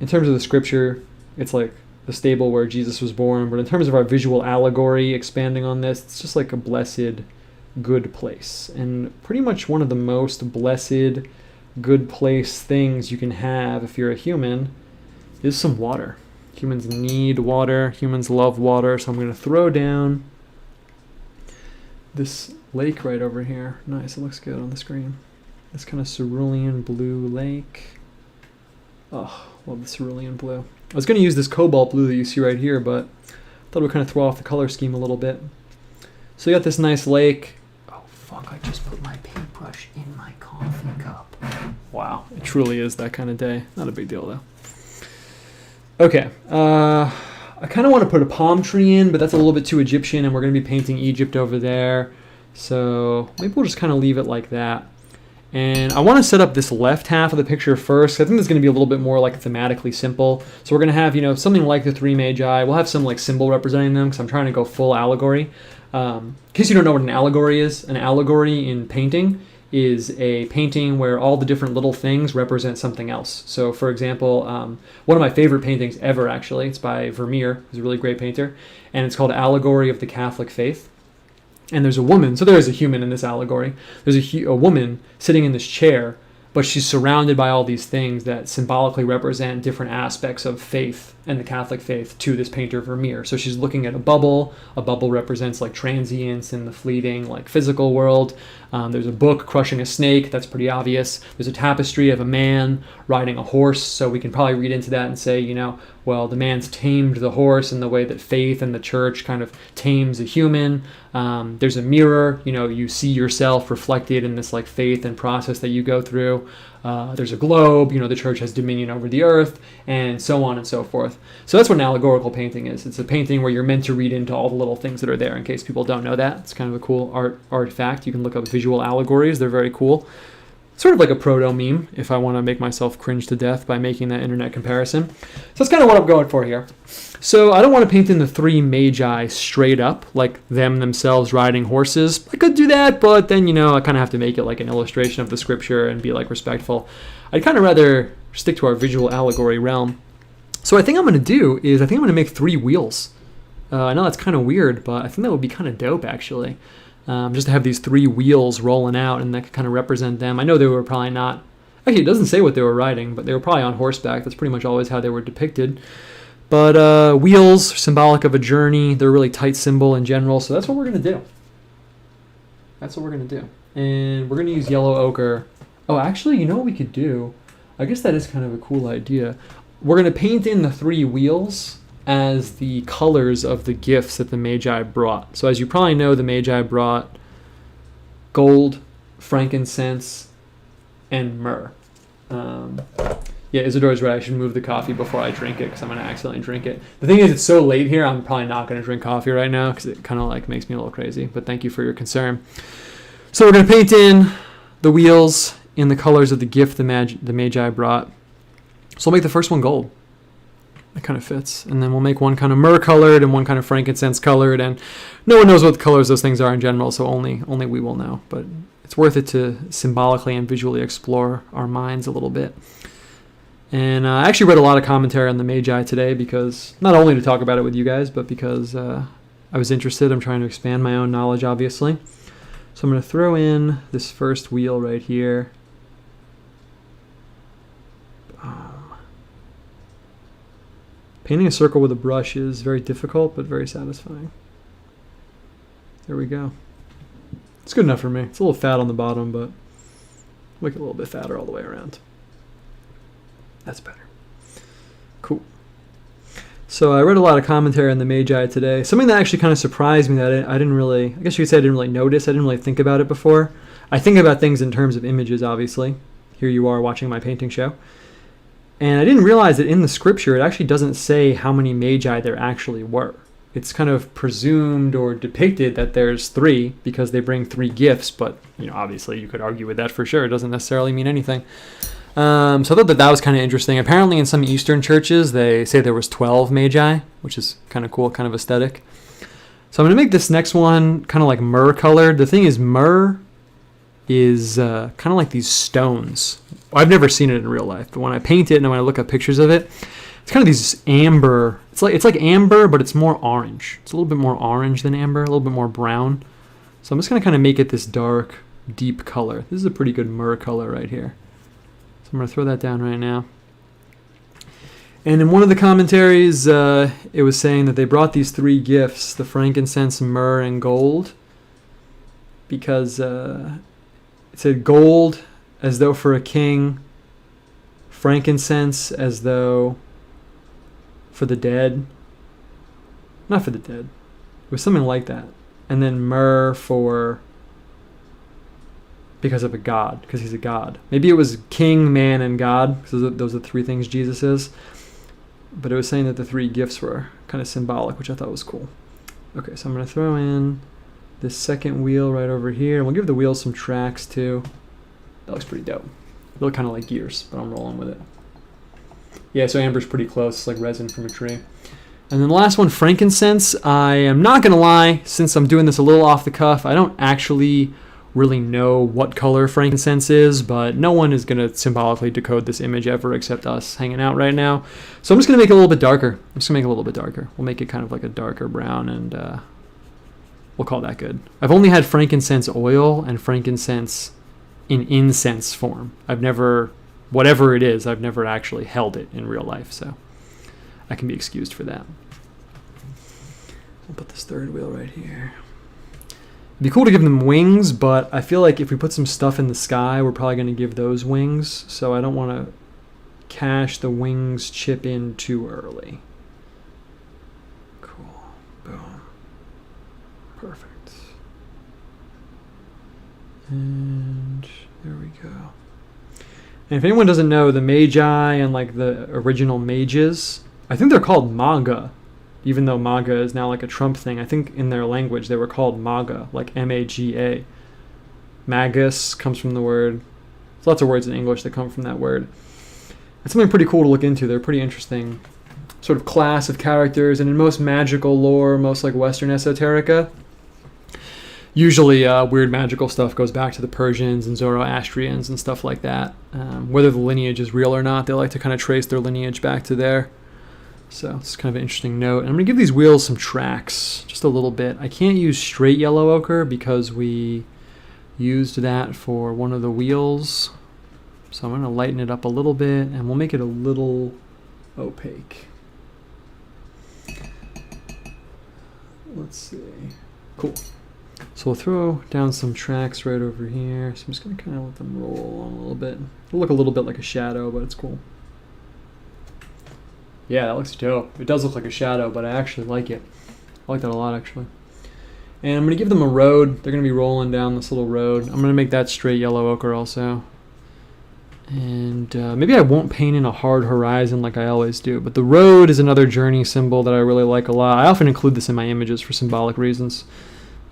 In terms of the scripture, it's like the stable where Jesus was born. But in terms of our visual allegory, expanding on this, it's just like a blessed, good place. And pretty much one of the most blessed, good place things you can have if you're a human is some water. Humans need water. Humans love water. So I'm going to throw down this lake right over here. Nice. It looks good on the screen. This kind of cerulean blue lake. Oh, love the cerulean blue. I was going to use this cobalt blue that you see right here, but I thought it would kind of throw off the color scheme a little bit. So you got this nice lake. Oh, fuck. I just put my paintbrush in my coffee cup. Wow. It truly is that kind of day. Not a big deal, though. Okay, I kind of want to put a palm tree in, but that's a little bit too Egyptian, and we're going to be painting Egypt over there. So maybe we'll just kind of leave it like that. And I want to set up this left half of the picture first. I think it's going to be a little bit more like thematically simple. So we're going to have, you know, something like the three magi. We'll have some like symbol representing them because I'm trying to go full allegory. In case you don't know what an allegory is, an allegory in painting is a painting where all the different little things represent something else. So, for example, one of my favorite paintings ever, actually, it's by Vermeer, who's a really great painter, and it's called Allegory of the Catholic Faith. And there's a woman, so there is a human in this allegory. There's a woman sitting in this chair, but she's surrounded by all these things that symbolically represent different aspects of faith and the Catholic faith to this painter Vermeer. So she's looking at a bubble. A bubble represents like transience in the fleeting, like physical world. There's a book crushing a snake. That's pretty obvious. There's a tapestry of a man riding a horse. So we can probably read into that and say, you know, well, the man's tamed the horse in the way that faith and the church kind of tames a human. There's a mirror. You know, you see yourself reflected in this like faith and process that you go through. There's a globe. You know, the church has dominion over the earth, and so on and so forth. So that's what an allegorical painting is. It's a painting where you're meant to read into all the little things that are there, in case people don't know that. It's kind of a cool artifact. You can look up visual allegories. They're very cool. Sort of like a proto-meme, if I want to make myself cringe to death by making that internet comparison. So that's kind of what I'm going for here. So I don't want to paint in the three magi straight up, like them themselves riding horses. I could do that, but then, you know, I kind of have to make it like an illustration of the scripture and be like respectful. I'd kind of rather stick to our visual allegory realm. So what I think I'm going to do is I'm going to make 3 wheels. I know that's kind of weird, but I think that would be kind of dope, actually. Just to have these 3 wheels rolling out, and that could kind of represent them. I know they were probably not... Actually, it doesn't say what they were riding, but they were probably on horseback. That's pretty much always how they were depicted. But wheels, symbolic of a journey. They're a really tight symbol in general, so that's what we're going to do. That's what we're going to do. And we're going to use yellow ochre. Oh, actually, you know what we could do? I guess that is kind of a cool idea. We're going to paint in the 3 wheels as the colors of the gifts that the Magi brought. So as you probably know, the Magi brought gold, frankincense, and myrrh. Yeah, Isadora's right. I should move the coffee before I drink it because I'm going to accidentally drink it. The thing is, it's so late here, I'm probably not going to drink coffee right now because it kind of like makes me a little crazy. But thank you for your concern. So we're going to paint in the wheels in the colors of the gift the Magi brought. So we'll make the first one gold. It kind of fits. And then we'll make one kind of myrrh colored and one kind of frankincense colored. And no one knows what the colors those things are in general, so only we will know. But it's worth it to symbolically and visually explore our minds a little bit. And I actually read a lot of commentary on the Magi today because, not only to talk about it with you guys, but because I was interested. I'm trying to expand my own knowledge, obviously. So I'm going to throw in this first wheel right here. Painting a circle with a brush is very difficult, but very satisfying. There we go. It's good enough for me. It's a little fat on the bottom, but make it a little bit fatter all the way around. That's better. Cool. So I read a lot of commentary on the Magi today. Something that actually kind of surprised me that I didn't really, I guess you could say I didn't really notice. I didn't really think about it before. I think about things in terms of images, obviously. Here you are watching my painting show. And I didn't realize that in the scripture, it actually doesn't say how many Magi there actually were. It's kind of presumed or depicted that there's 3 because they bring 3 gifts, but obviously you could argue with that for sure. It doesn't necessarily mean anything. So I thought that was kind of interesting. Apparently in some Eastern churches, they say there was 12 Magi, which is kind of cool, kind of aesthetic. So I'm going to make this next one kind of like myrrh colored. The thing is, myrrh is kind of like these stones. I've never seen it in real life, but when I paint it and when I look at pictures of it, it's kind of these amber. It's like amber, but it's more orange. It's a little bit more orange than amber, a little bit more brown. So I'm just going to kind of make it this dark, deep color. This is a pretty good myrrh color right here. So I'm going to throw that down right now. And in one of the commentaries, it was saying that they brought these 3 gifts, the frankincense, myrrh, and gold, because it said gold as though for a king, frankincense as though for the dead. Not for the dead. It was something like that. And then myrrh for because of a god, because he's a god. Maybe it was king, man, and god, because those are the 3 things Jesus is. But it was saying that the 3 gifts were kind of symbolic, which I thought was cool. Okay, so I'm going to throw in this second wheel right over here. And we'll give the wheels some tracks too. That looks pretty dope. They look kind of like gears, but I'm rolling with it. Yeah, so amber's pretty close. It's like resin from a tree. And then the last one, frankincense. I am not going to lie, since I'm doing this a little off the cuff, I don't actually really know what color frankincense is, but no one is going to symbolically decode this image ever except us hanging out right now. So I'm just going to make it a little bit darker. I'm just going to make it a little bit darker. We'll make it kind of like a darker brown, and we'll call that good. I've only had frankincense oil and frankincense in incense form. I've never, whatever it is, I've never actually held it in real life, so I can be excused for that. I'll put this third wheel right here. It'd be cool to give them wings, but I feel like if we put some stuff in the sky, we're probably going to give those wings, so I don't want to cash the wings chip in too early. Cool. Boom. Perfect. And there we go. And if anyone doesn't know, the Magi and like the original mages, I think they're called MAGA. Even though MAGA is now like a Trump thing, I think in their language they were called MAGA, like M-A-G-A. Magus comes from the word. There's lots of words in English that come from that word. It's something pretty cool to look into. They're pretty interesting sort of class of characters, and in most magical lore, most like Western esoterica, usually weird magical stuff goes back to the Persians and Zoroastrians and stuff like that. Whether the lineage is real or not, they like to kind of trace their lineage back to there. So it's kind of an interesting note. And I'm going to give these wheels some tracks, just a little bit. I can't use straight yellow ochre because we used that for one of the wheels. So I'm going to lighten it up a little bit, and we'll make it a little opaque. Let's see. Cool. So we'll throw down some tracks right over here. So I'm just going to kind of let them roll along a little bit. It'll look a little bit like a shadow, but it's cool. Yeah, that looks dope. It does look like a shadow, but I actually like it. I like that a lot, actually. And I'm going to give them a road. They're going to be rolling down this little road. I'm going to make that straight yellow ochre also. And maybe I won't paint in a hard horizon like I always do, but the road is another journey symbol that I really like a lot. I often include this in my images for symbolic reasons.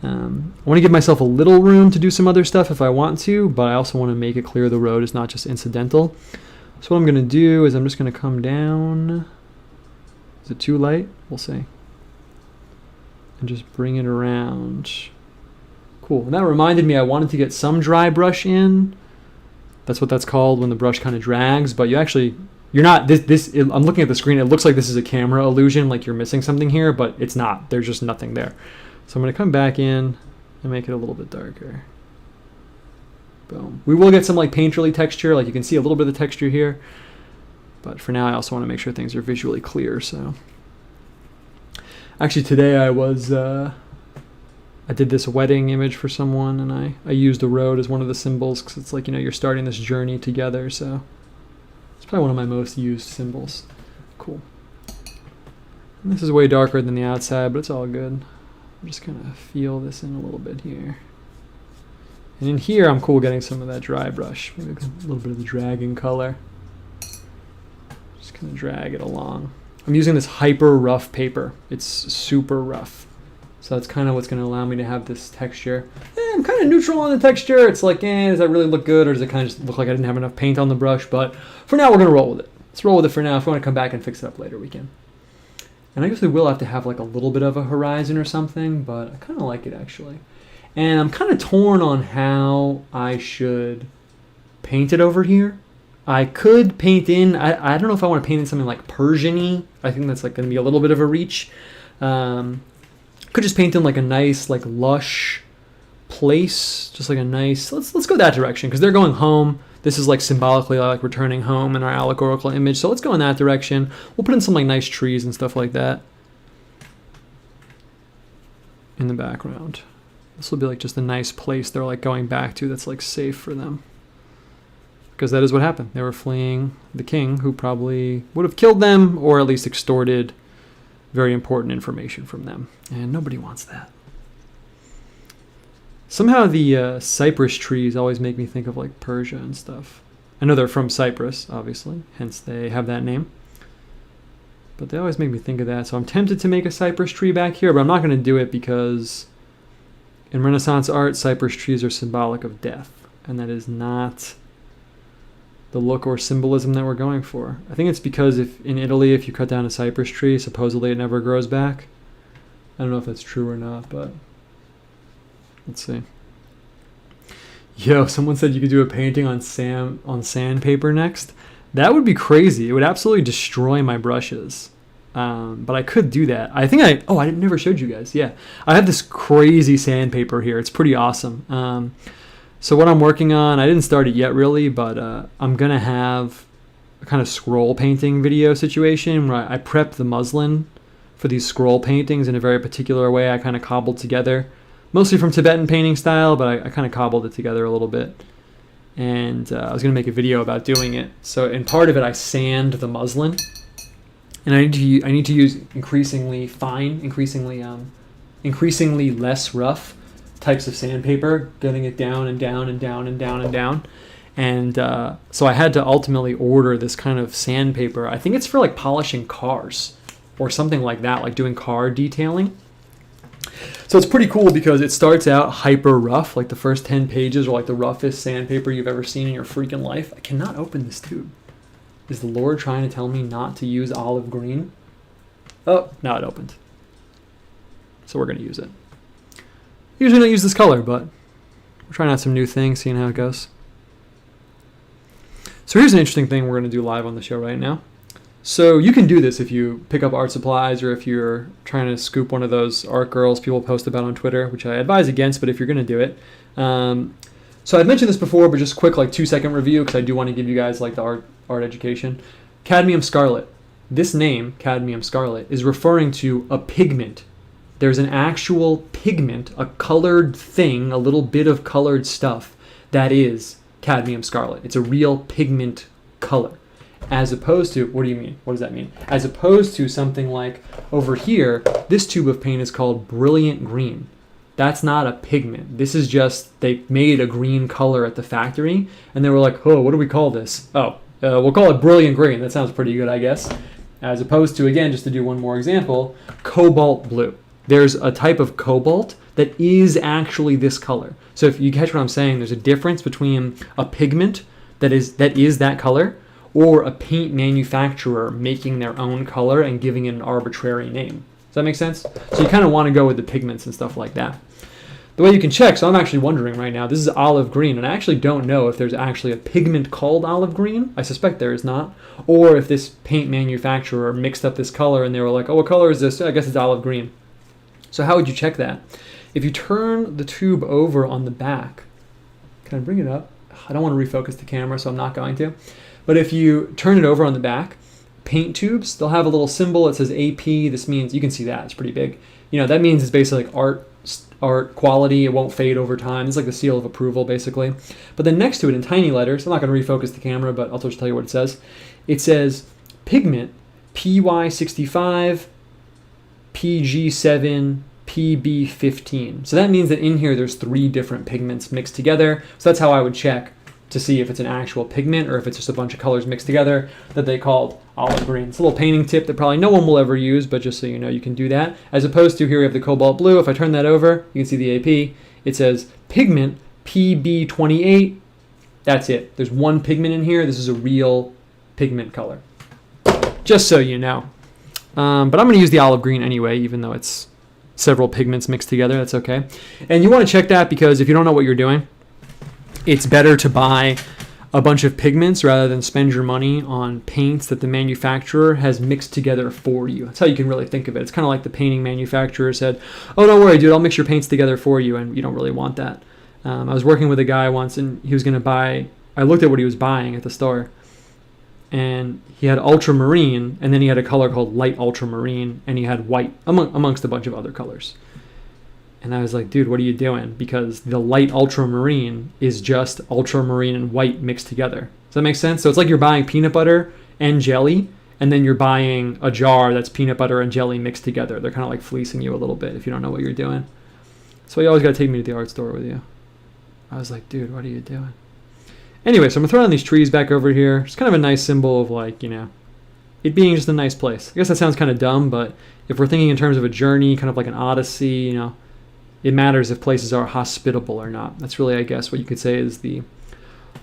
I want to give myself a little room to do some other stuff if I want to, but I also want to make it clear the road is not just incidental. So what I'm going to do is I'm just going to come down. Is it too light? We'll see. And just bring it around. Cool. And that reminded me I wanted to get some dry brush in. That's what that's called when the brush kind of drags, but you're not, I'm looking at the screen, it looks like this is a camera illusion, like you're missing something here, but it's not. There's just nothing there. So I'm going to come back in and make it a little bit darker. Boom. We will get some like painterly texture, like you can see a little bit of the texture here, but for now I also want to make sure things are visually clear, so. Actually today I did this wedding image for someone, and I used the road as one of the symbols because it's like, you're starting this journey together, so it's probably one of my most used symbols. Cool. And this is way darker than the outside, but it's all good. I'm just going to feel this in a little bit here. And in here, I'm cool getting some of that dry brush, maybe a little bit of the dragging color. Just going to drag it along. I'm using this hyper rough paper. It's super rough. So that's kind of what's going to allow me to have this texture. I'm kind of neutral on the texture. It's like, does that really look good? Or does it kind of just look like I didn't have enough paint on the brush? But for now, we're going to roll with it. Let's roll with it for now. If we want to come back and fix it up later, we can. And I guess we will have to have like a little bit of a horizon or something, but I kind of like it actually. And I'm kind of torn on how I should paint it over here. I could paint in, I don't know if I want to paint in something like Persian-y. I think that's like going to be a little bit of a reach. Could just paint in like a nice, like lush place, just like a nice, let's go that direction because they're going home. This is like symbolically like returning home in our allegorical image. So let's go in that direction. We'll put in some like nice trees and stuff like that in the background. This will be like just a nice place they're like going back to that's like safe for them. Because that is what happened. They were fleeing the king who probably would have killed them or at least extorted very important information from them. And nobody wants that. Somehow the cypress trees always make me think of like Persia and stuff. I know they're from Cyprus, obviously, hence they have that name. But they always make me think of that. So I'm tempted to make a cypress tree back here, but I'm not going to do it because in Renaissance art, cypress trees are symbolic of death. And that is not the look or symbolism that we're going for. I think it's because if in Italy, if you cut down a cypress tree, supposedly it never grows back. I don't know if that's true or not, but let's see. Yo, someone said you could do a painting on sandpaper next. That would be crazy. It would absolutely destroy my brushes. But I could do that. I think I never showed you guys. Yeah, I have this crazy sandpaper here. It's pretty awesome. So what I'm working on, I didn't start it yet really, but I'm going to have a kind of scroll painting video situation where I prep the muslin for these scroll paintings in a very particular way. I kind of cobbled together, mostly from Tibetan painting style, but I kind of cobbled it together a little bit. And I was going to make a video about doing it. So in part of it, I sand the muslin. And I need to use increasingly fine, increasingly less rough types of sandpaper, getting it down and down and down and down and down. And so I had to ultimately order this kind of sandpaper. I think it's for like polishing cars or something like that, like doing car detailing. So it's pretty cool because it starts out hyper rough, like the first 10 pages are like the roughest sandpaper you've ever seen in your freaking life. I cannot open this tube. Is the Lord trying to tell me not to use olive green? Oh, now it opened. So we're going to use it. Usually don't use this color, but we're trying out some new things, seeing how it goes. So here's an interesting thing we're going to do live on the show right now. So you can do this if you pick up art supplies or if you're trying to scoop one of those art girls people post about on Twitter, which I advise against, but if you're going to do it. So I've mentioned this before, but just quick like 2-second review because I do want to give you guys like the art education. Cadmium scarlet. This name, cadmium scarlet, is referring to a pigment. there's an actual pigment, a colored thing, a little bit of colored stuff that is cadmium scarlet. It's a real pigment color. As opposed to, what do you mean? What does that mean? As opposed to something like over here, this tube of paint is called brilliant green. That's not a pigment. This is just, they made a green color at the factory and they were like, oh, what do we call this? Oh, we'll call it brilliant green. That sounds pretty good, I guess. As opposed to, again, just to do one more example, cobalt blue. There's a type of cobalt that is actually this color. So if you catch what I'm saying, there's a difference between a pigment that is that color or a paint manufacturer making their own color and giving it an arbitrary name. Does that make sense? So you kind of want to go with the pigments and stuff like that. The way you can check, so I'm actually wondering right now, this is olive green, and I actually don't know if there's actually a pigment called olive green. I suspect there is not. Or if this paint manufacturer mixed up this color and they were like, oh, what color is this? I guess it's olive green. So how would you check that? If you turn the tube over on the back, can I bring it up? I don't want to refocus the camera, so I'm not going to. But if you turn it over on the back, paint tubes, they'll have a little symbol that says AP. This means, you can see that, it's pretty big. You know, that means it's basically like art quality. It won't fade over time. It's like the seal of approval, basically. But then next to it in tiny letters, I'm not going to refocus the camera, but I'll just tell you what it says. It says pigment PY65, PG7, PB15. So that means that in here there's 3 different pigments mixed together. So that's how I would check to see if it's an actual pigment or if it's just a bunch of colors mixed together that they called olive green. It's a little painting tip that probably no one will ever use, but just so you know, you can do that. As opposed to here we have the cobalt blue. If I turn that over, you can see the AP. It says pigment PB28. That's it. There's one pigment in here. This is a real pigment color. Just so you know. But I'm going to use the olive green anyway, even though it's several pigments mixed together. That's okay. And you want to check that because if you don't know what you're doing, it's better to buy a bunch of pigments rather than spend your money on paints that the manufacturer has mixed together for you. That's how you can really think of it. It's kind of like the painting manufacturer said, oh, don't worry, dude, I'll mix your paints together for you, and you don't really want that. I was working with a guy once, and he was going to buy, I looked at what he was buying at the store, and he had ultramarine, and then he had a color called light ultramarine, and he had white, amongst a bunch of other colors. And I was like, dude, what are you doing? Because the light ultramarine is just ultramarine and white mixed together. Does that make sense? So it's like you're buying peanut butter and jelly, and then you're buying a jar that's peanut butter and jelly mixed together. They're kind of like fleecing you a little bit if you don't know what you're doing. So you always got to take me to the art store with you. I was like, dude, what are you doing? Anyway, so I'm going to throw down these trees back over here. It's kind of a nice symbol of, like, you know, it being just a nice place. I guess that sounds kind of dumb, but if we're thinking in terms of a journey, kind of like an odyssey, you know, it matters if places are hospitable or not. That's really, I guess, what you could say is the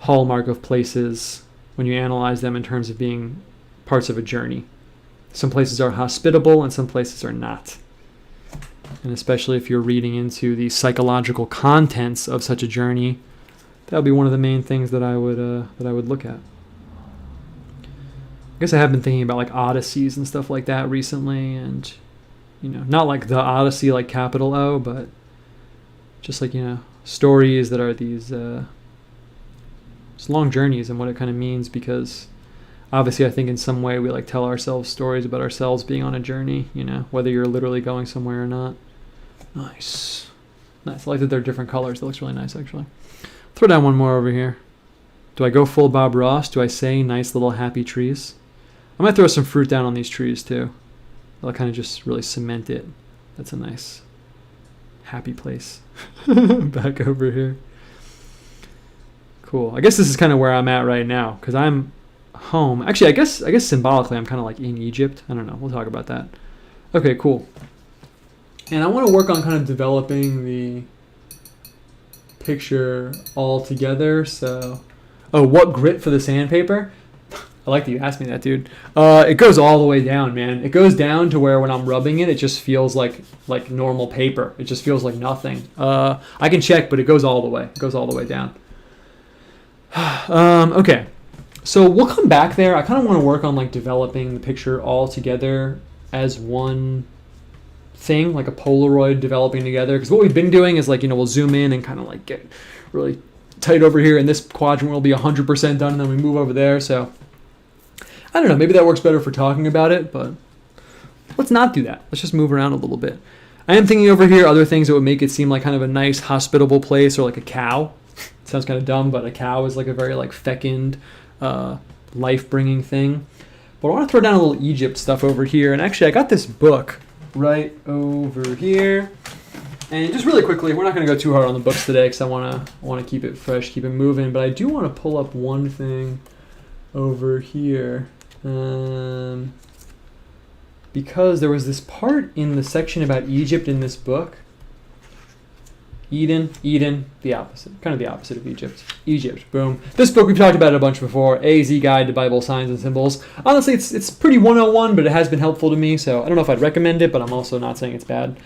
hallmark of places when you analyze them in terms of being parts of a journey. Some places are hospitable and some places are not. And especially if you're reading into the psychological contents of such a journey, that would be one of the main things that I would look at. I guess I have been thinking about like odysseys and stuff like that recently, and you know, not like the Odyssey like capital O, but just like, you know, stories that are these just long journeys and what it kind of means, because obviously I think in some way we like tell ourselves stories about ourselves being on a journey, you know, whether you're literally going somewhere or not. Nice. Nice. I like that they're different colors. That looks really nice, actually. Throw down one more over here. Do I go full Bob Ross? Do I say nice little happy trees? I might throw some fruit down on these trees too. I'll kind of just really cement it. That's a nice happy place. Back over here. Cool. I guess this is kind of where I'm at right now because I'm home. Actually, I guess symbolically I'm kind of like in Egypt. I don't know. We'll talk about that. Okay, cool. And I want to work on kind of developing the picture all together. So, oh, what grit for the sandpaper? I like that you asked me that, dude. It goes all the way down, man. It goes down to where when I'm rubbing it, it just feels like normal paper. It just feels like nothing. I can check, but it goes all the way. It goes all the way down. Okay. So we'll come back there. I kind of want to work on like developing the picture all together as one thing, like a Polaroid developing together. Because what we've been doing is like, you know, we'll zoom in and kind of like get really tight over here, and this quadrant will be 100% done, and then we move over there. So I don't know, maybe that works better for talking about it, but let's not do that. Let's just move around a little bit. I am thinking over here other things that would make it seem like kind of a nice, hospitable place, or like a cow. It sounds kind of dumb, but a cow is like a very like fecund, life-bringing thing. But I want to throw down a little Egypt stuff over here. And actually, I got this book right over here. And just really quickly, we're not going to go too hard on the books today because I want to keep it fresh, keep it moving. But I do want to pull up one thing over here. Because there was this part in the section about Egypt in this book. Eden, the opposite, kind of the opposite of Egypt. Egypt, boom. This book we've talked about it a bunch before, A-Z Guide to Bible Signs and Symbols. Honestly, it's pretty 101, but it has been helpful to me, so I don't know if I'd recommend it, but I'm also not saying it's bad.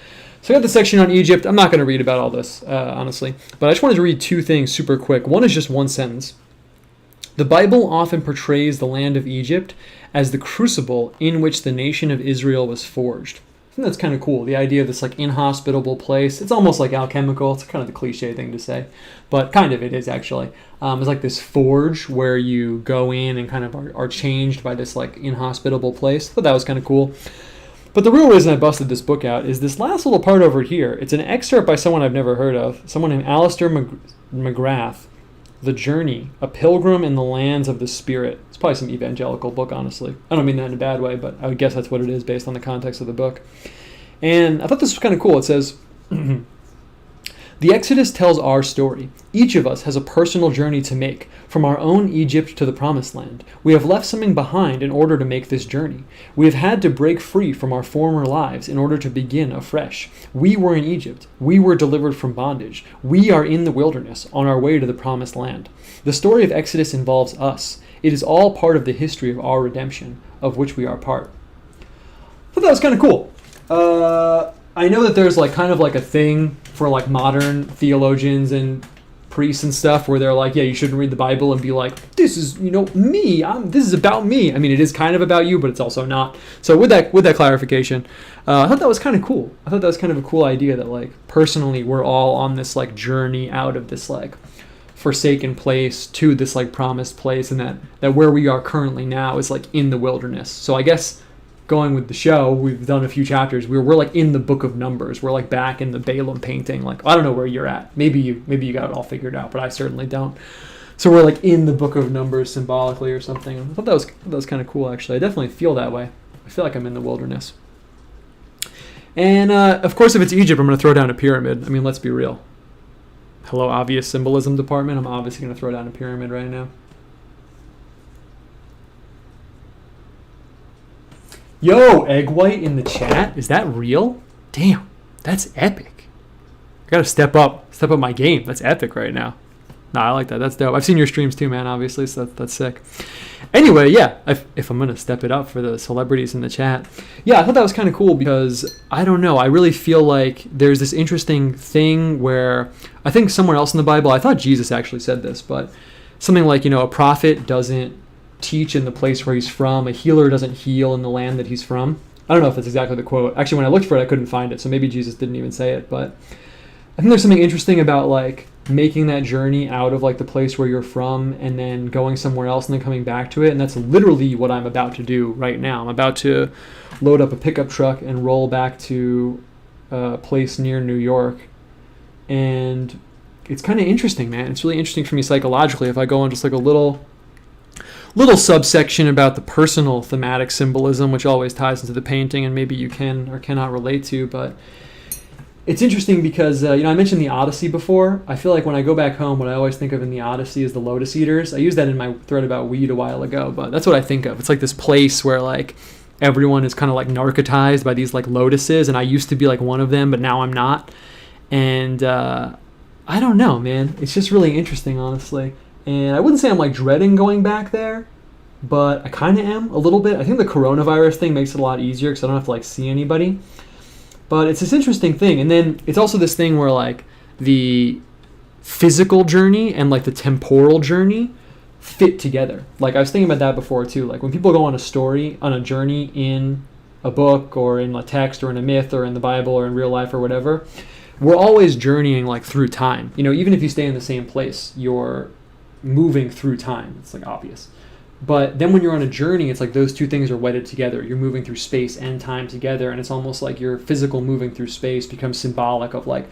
So I got the section on Egypt. I'm not going to read about all this, honestly, but I just wanted to read two things super quick. One is just one sentence. The Bible often portrays the land of Egypt as the crucible in which the nation of Israel was forged. I think that's kind of cool. The idea of this like inhospitable place. It's almost like alchemical. It's kind of the cliche thing to say, but kind of it is actually. It's like this forge where you go in and kind of are changed by this like inhospitable place. I thought that was kind of cool. But the real reason I busted this book out is this last little part over here. It's an excerpt by someone I've never heard of, someone named Alistair McGrath. The Journey, A Pilgrim in the Lands of the Spirit. It's probably some evangelical book, honestly. I don't mean that in a bad way, but I would guess that's what it is based on the context of the book. And I thought this was kind of cool. It says, the Exodus tells our story. Each of us has a personal journey to make, from our own Egypt to the Promised Land. We have left something behind in order to make this journey. We have had to break free from our former lives in order to begin afresh. We were in Egypt. We were delivered from bondage. We are in the wilderness, on our way to the Promised Land. The story of Exodus involves us. It is all part of the history of our redemption, of which we are part. I thought that was kind of cool. I know that there's like kind of like a thing for like modern theologians and priests and stuff where they're like, yeah, you shouldn't read the Bible and be like, this is, me. This is about me. I mean, it is kind of about you, but it's also not. So with that clarification, I thought that was kind of cool. I thought that was kind of a cool idea that like personally we're all on this like journey out of this like forsaken place to this like promised place, and that where we are currently now is like in the wilderness. So I guess going with the show, we've done a few chapters. We're like in the book of Numbers. We're like back in the Balaam painting. Like, I don't know where you're at. Maybe you got it all figured out, but I certainly don't. So we're like in the book of Numbers symbolically or something. I thought that was kind of cool, actually. I definitely feel that way. I feel like I'm in the wilderness. And of course, if it's Egypt, I'm going to throw down a pyramid. I mean, let's be real. Hello, obvious symbolism department. I'm obviously going to throw down a pyramid right now. Yo, egg white in the chat. Is that real? Damn, that's epic. I gotta step up my game. That's epic right now. Nah, I like that. That's dope. I've seen your streams too, man, obviously, so that's sick. Anyway, yeah, if I'm gonna step it up for the celebrities in the chat. Yeah, I thought that was kind of cool because, I don't know, I really feel like there's this interesting thing where I think somewhere else in the Bible, I thought Jesus actually said this, but something like, a prophet doesn't teach in the place where he's from. A healer doesn't heal in the land that he's from. I don't know if that's exactly the quote. Actually, when I looked for it, I couldn't find it, so maybe Jesus didn't even say it, but I think there's something interesting about like making that journey out of like the place where you're from and then going somewhere else and then coming back to it, and that's literally what I'm about to do right now. I'm about to load up a pickup truck and roll back to a place near New York, and it's kind of interesting, man. It's really interesting for me psychologically if I go on just like a little subsection about the personal thematic symbolism, which always ties into the painting and maybe you can or cannot relate to. But it's interesting because, I mentioned the Odyssey before. I feel like when I go back home, what I always think of in the Odyssey is the Lotus Eaters. I used that in my thread about weed a while ago, but that's what I think of. It's like this place where like everyone is kind of like narcotized by these like lotuses, and I used to be like one of them, but now I'm not. And I don't know, man. It's just really interesting, honestly. And I wouldn't say I'm like dreading going back there, but I kind of am a little bit. I think the coronavirus thing makes it a lot easier because I don't have to like see anybody. But it's this interesting thing. And then it's also this thing where like the physical journey and like the temporal journey fit together. Like I was thinking about that before too. Like when people go on a journey in a book or in a text or in a myth or in the Bible or in real life or whatever, we're always journeying like through time. Even if you stay in the same place, you're moving through time. It's like obvious. But then when you're on a journey, it's like those two things are wedded together. You're moving through space and time together, and it's almost like your physical moving through space becomes symbolic of like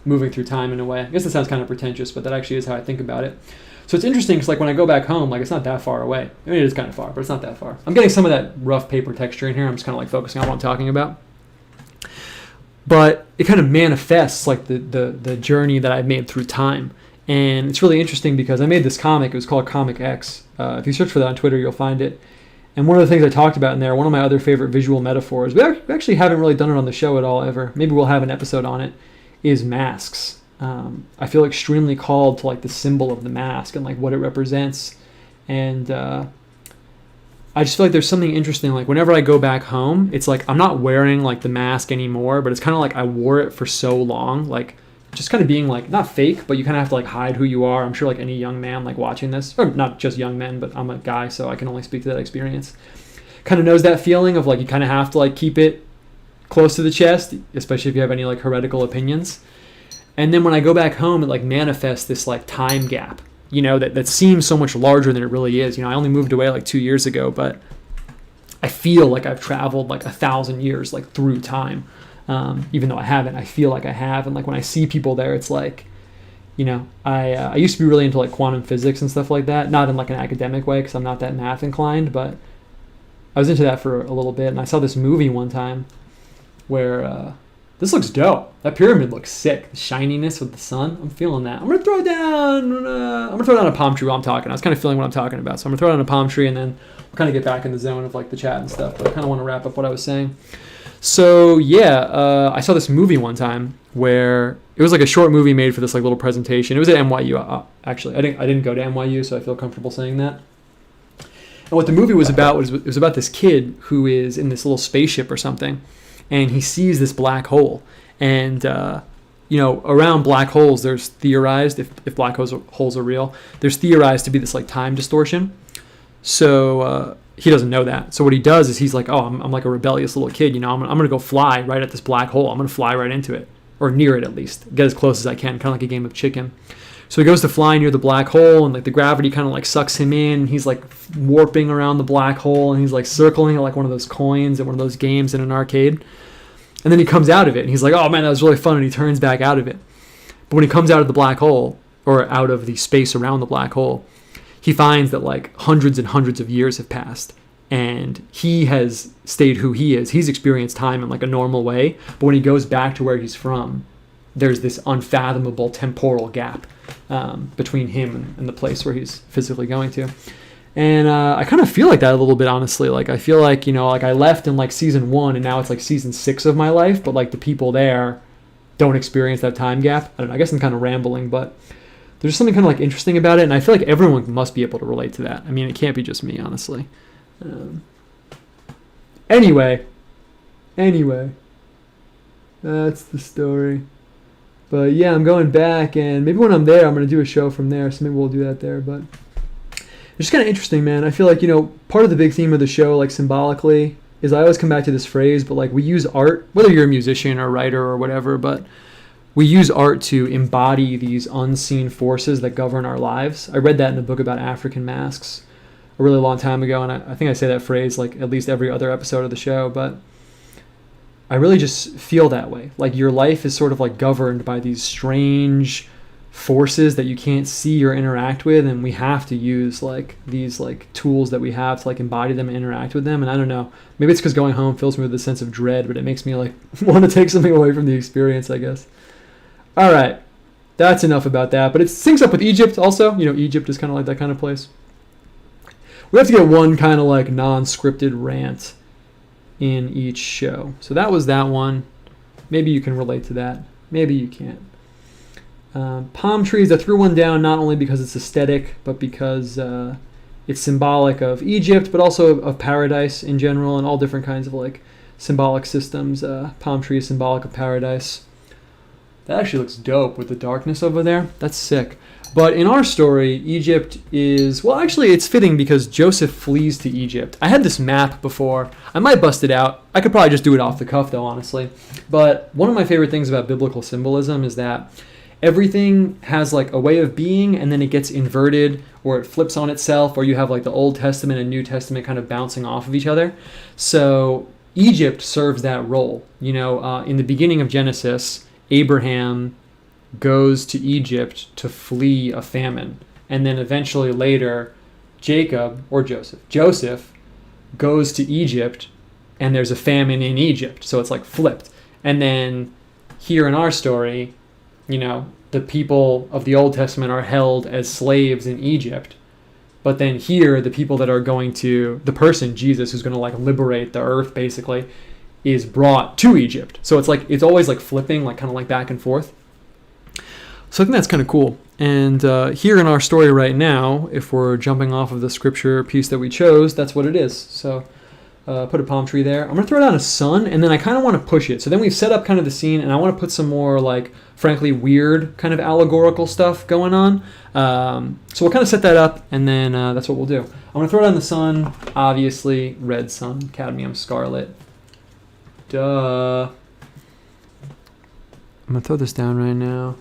moving through time in a way. I guess that sounds kind of pretentious, but that actually is how I think about it. So it's interesting because like when I go back home, like it's not that far away. I mean, it is kind of far, but it's not that far. I'm getting some of that rough paper texture in here. I'm just kind of like focusing on what I'm talking about. But it kind of manifests like the journey that I've made through time. And it's really interesting because I made this comic. It was called Comic X. If you search for that on Twitter, you'll find it. And one of the things I talked about in there, one of my other favorite visual metaphors, we actually haven't really done it on the show at all ever. Maybe we'll have an episode on it, is masks. I feel extremely called to like the symbol of the mask and like what it represents. And I just feel like there's something interesting. Like whenever I go back home, it's like I'm not wearing like the mask anymore, but it's kind of like I wore it for so long, like just kind of being like not fake, but you kind of have to like hide who you are. I'm sure like any young man like watching this, or not just young men, but I'm a guy, so I can only speak to that experience, kind of knows that feeling of like you kind of have to like keep it close to the chest, especially if you have any like heretical opinions. And then when I go back home, it like manifests this like time gap, you know, that seems so much larger than it really is. You know, I only moved away like 2 years ago, but I feel like I've traveled like 1,000 years like through time. Even though I haven't, I feel like I have. And like when I see people there, it's like, you know, I used to be really into like quantum physics and stuff like that. Not in like an academic way because I'm not that math inclined, but I was into that for a little bit. And I saw this movie one time where this looks dope. That pyramid looks sick. The shininess with the sun. I'm feeling that. I'm gonna throw down a palm tree while I'm talking. I was kind of feeling what I'm talking about, so I'm gonna throw down a palm tree and then we'll kind of get back in the zone of like the chat and stuff. But I kind of want to wrap up what I was saying. So yeah, I saw this movie one time where it was like a short movie made for this like little presentation. It was at NYU. Actually, I didn't go to NYU, so I feel comfortable saying that. And what the movie was about was about this kid who is in this little spaceship or something, and he sees this black hole. And you know, around black holes, there's theorized, if black holes are real, there's theorized to be this like time distortion. So he doesn't know that. So what he does is he's like, oh, I'm like a rebellious little kid, you know, I'm gonna go fly right at this black hole. I'm gonna fly right into it, or near it at least, get as close as I can, kind of like a game of chicken. So he goes to fly near the black hole, and like the gravity kind of like sucks him in. He's like warping around the black hole, and he's like circling like one of those coins at one of those games in an arcade. And then he comes out of it, and he's like, oh man, that was really fun, and he turns back out of it. But when he comes out of the black hole, or out of the space around the black hole, he finds that like hundreds and hundreds of years have passed, and he has stayed who he is. He's experienced time in like a normal way, but when he goes back to where he's from, there's this unfathomable temporal gap between him and the place where he's physically going to. And I kind of feel like that a little bit, honestly. Like I feel like, you know, like I left in like season 1, and now it's like season 6 of my life, but like the people there don't experience that time gap. I don't know, I guess I'm kind of rambling, but there's something kind of like interesting about it, and I feel like everyone must be able to relate to that. I mean, it can't be just me, honestly. Anyway, that's the story. But yeah, I'm going back, and maybe when I'm there, I'm going to do a show from there, so maybe we'll do that there. But it's just kind of interesting, man. I feel like, you know, part of the big theme of the show, like symbolically, is I always come back to this phrase, but like we use art, whether you're a musician or a writer or whatever, but we use art to embody these unseen forces that govern our lives. I read that in a book about African masks a really long time ago, and I think I say that phrase like at least every other episode of the show, but I really just feel that way. Like your life is sort of like governed by these strange forces that you can't see or interact with, and we have to use like these like tools that we have to like embody them and interact with them. And I don't know, maybe it's because going home fills me with a sense of dread, but it makes me like want to take something away from the experience, I guess. All right, that's enough about that. But it syncs up with Egypt also. You know, Egypt is kind of like that kind of place. We have to get one kind of like non-scripted rant in each show. So that was that one. Maybe you can relate to that. Maybe you can't. Palm trees, I threw one down not only because it's aesthetic, but because it's symbolic of Egypt, but also of paradise in general, and all different kinds of like symbolic systems. Palm tree is symbolic of paradise. That actually looks dope with the darkness over there. That's sick. But in our story, Egypt is, well, actually it's fitting because Joseph flees to Egypt. I had this map before. I might bust it out. I could probably just do it off the cuff though, honestly. But one of my favorite things about biblical symbolism is that everything has like a way of being, and then it gets inverted or it flips on itself, or you have like the Old Testament and New Testament kind of bouncing off of each other. So Egypt serves that role. In the beginning of Genesis, Abraham goes to Egypt to flee a famine. And then eventually later, Joseph goes to Egypt, and there's a famine in Egypt. So it's like flipped. And then here in our story, the people of the Old Testament are held as slaves in Egypt. But then here, the people that are going to, the person, Jesus, who's going to like liberate the earth basically, is brought to Egypt. So it's always like flipping, like kind of like back and forth. So I think that's kind of cool. And here in our story right now, if we're jumping off of the scripture piece that we chose, that's what it is. So put a palm tree there. I'm going to throw down a sun, and then I kind of want to push it. So then we've set up kind of the scene, and I want to put some more, like, frankly, weird kind of allegorical stuff going on. So we'll kind of set that up, and then that's what we'll do. I'm going to throw down the sun, obviously, red sun, cadmium scarlet. Duh. I'm going to throw this down right now.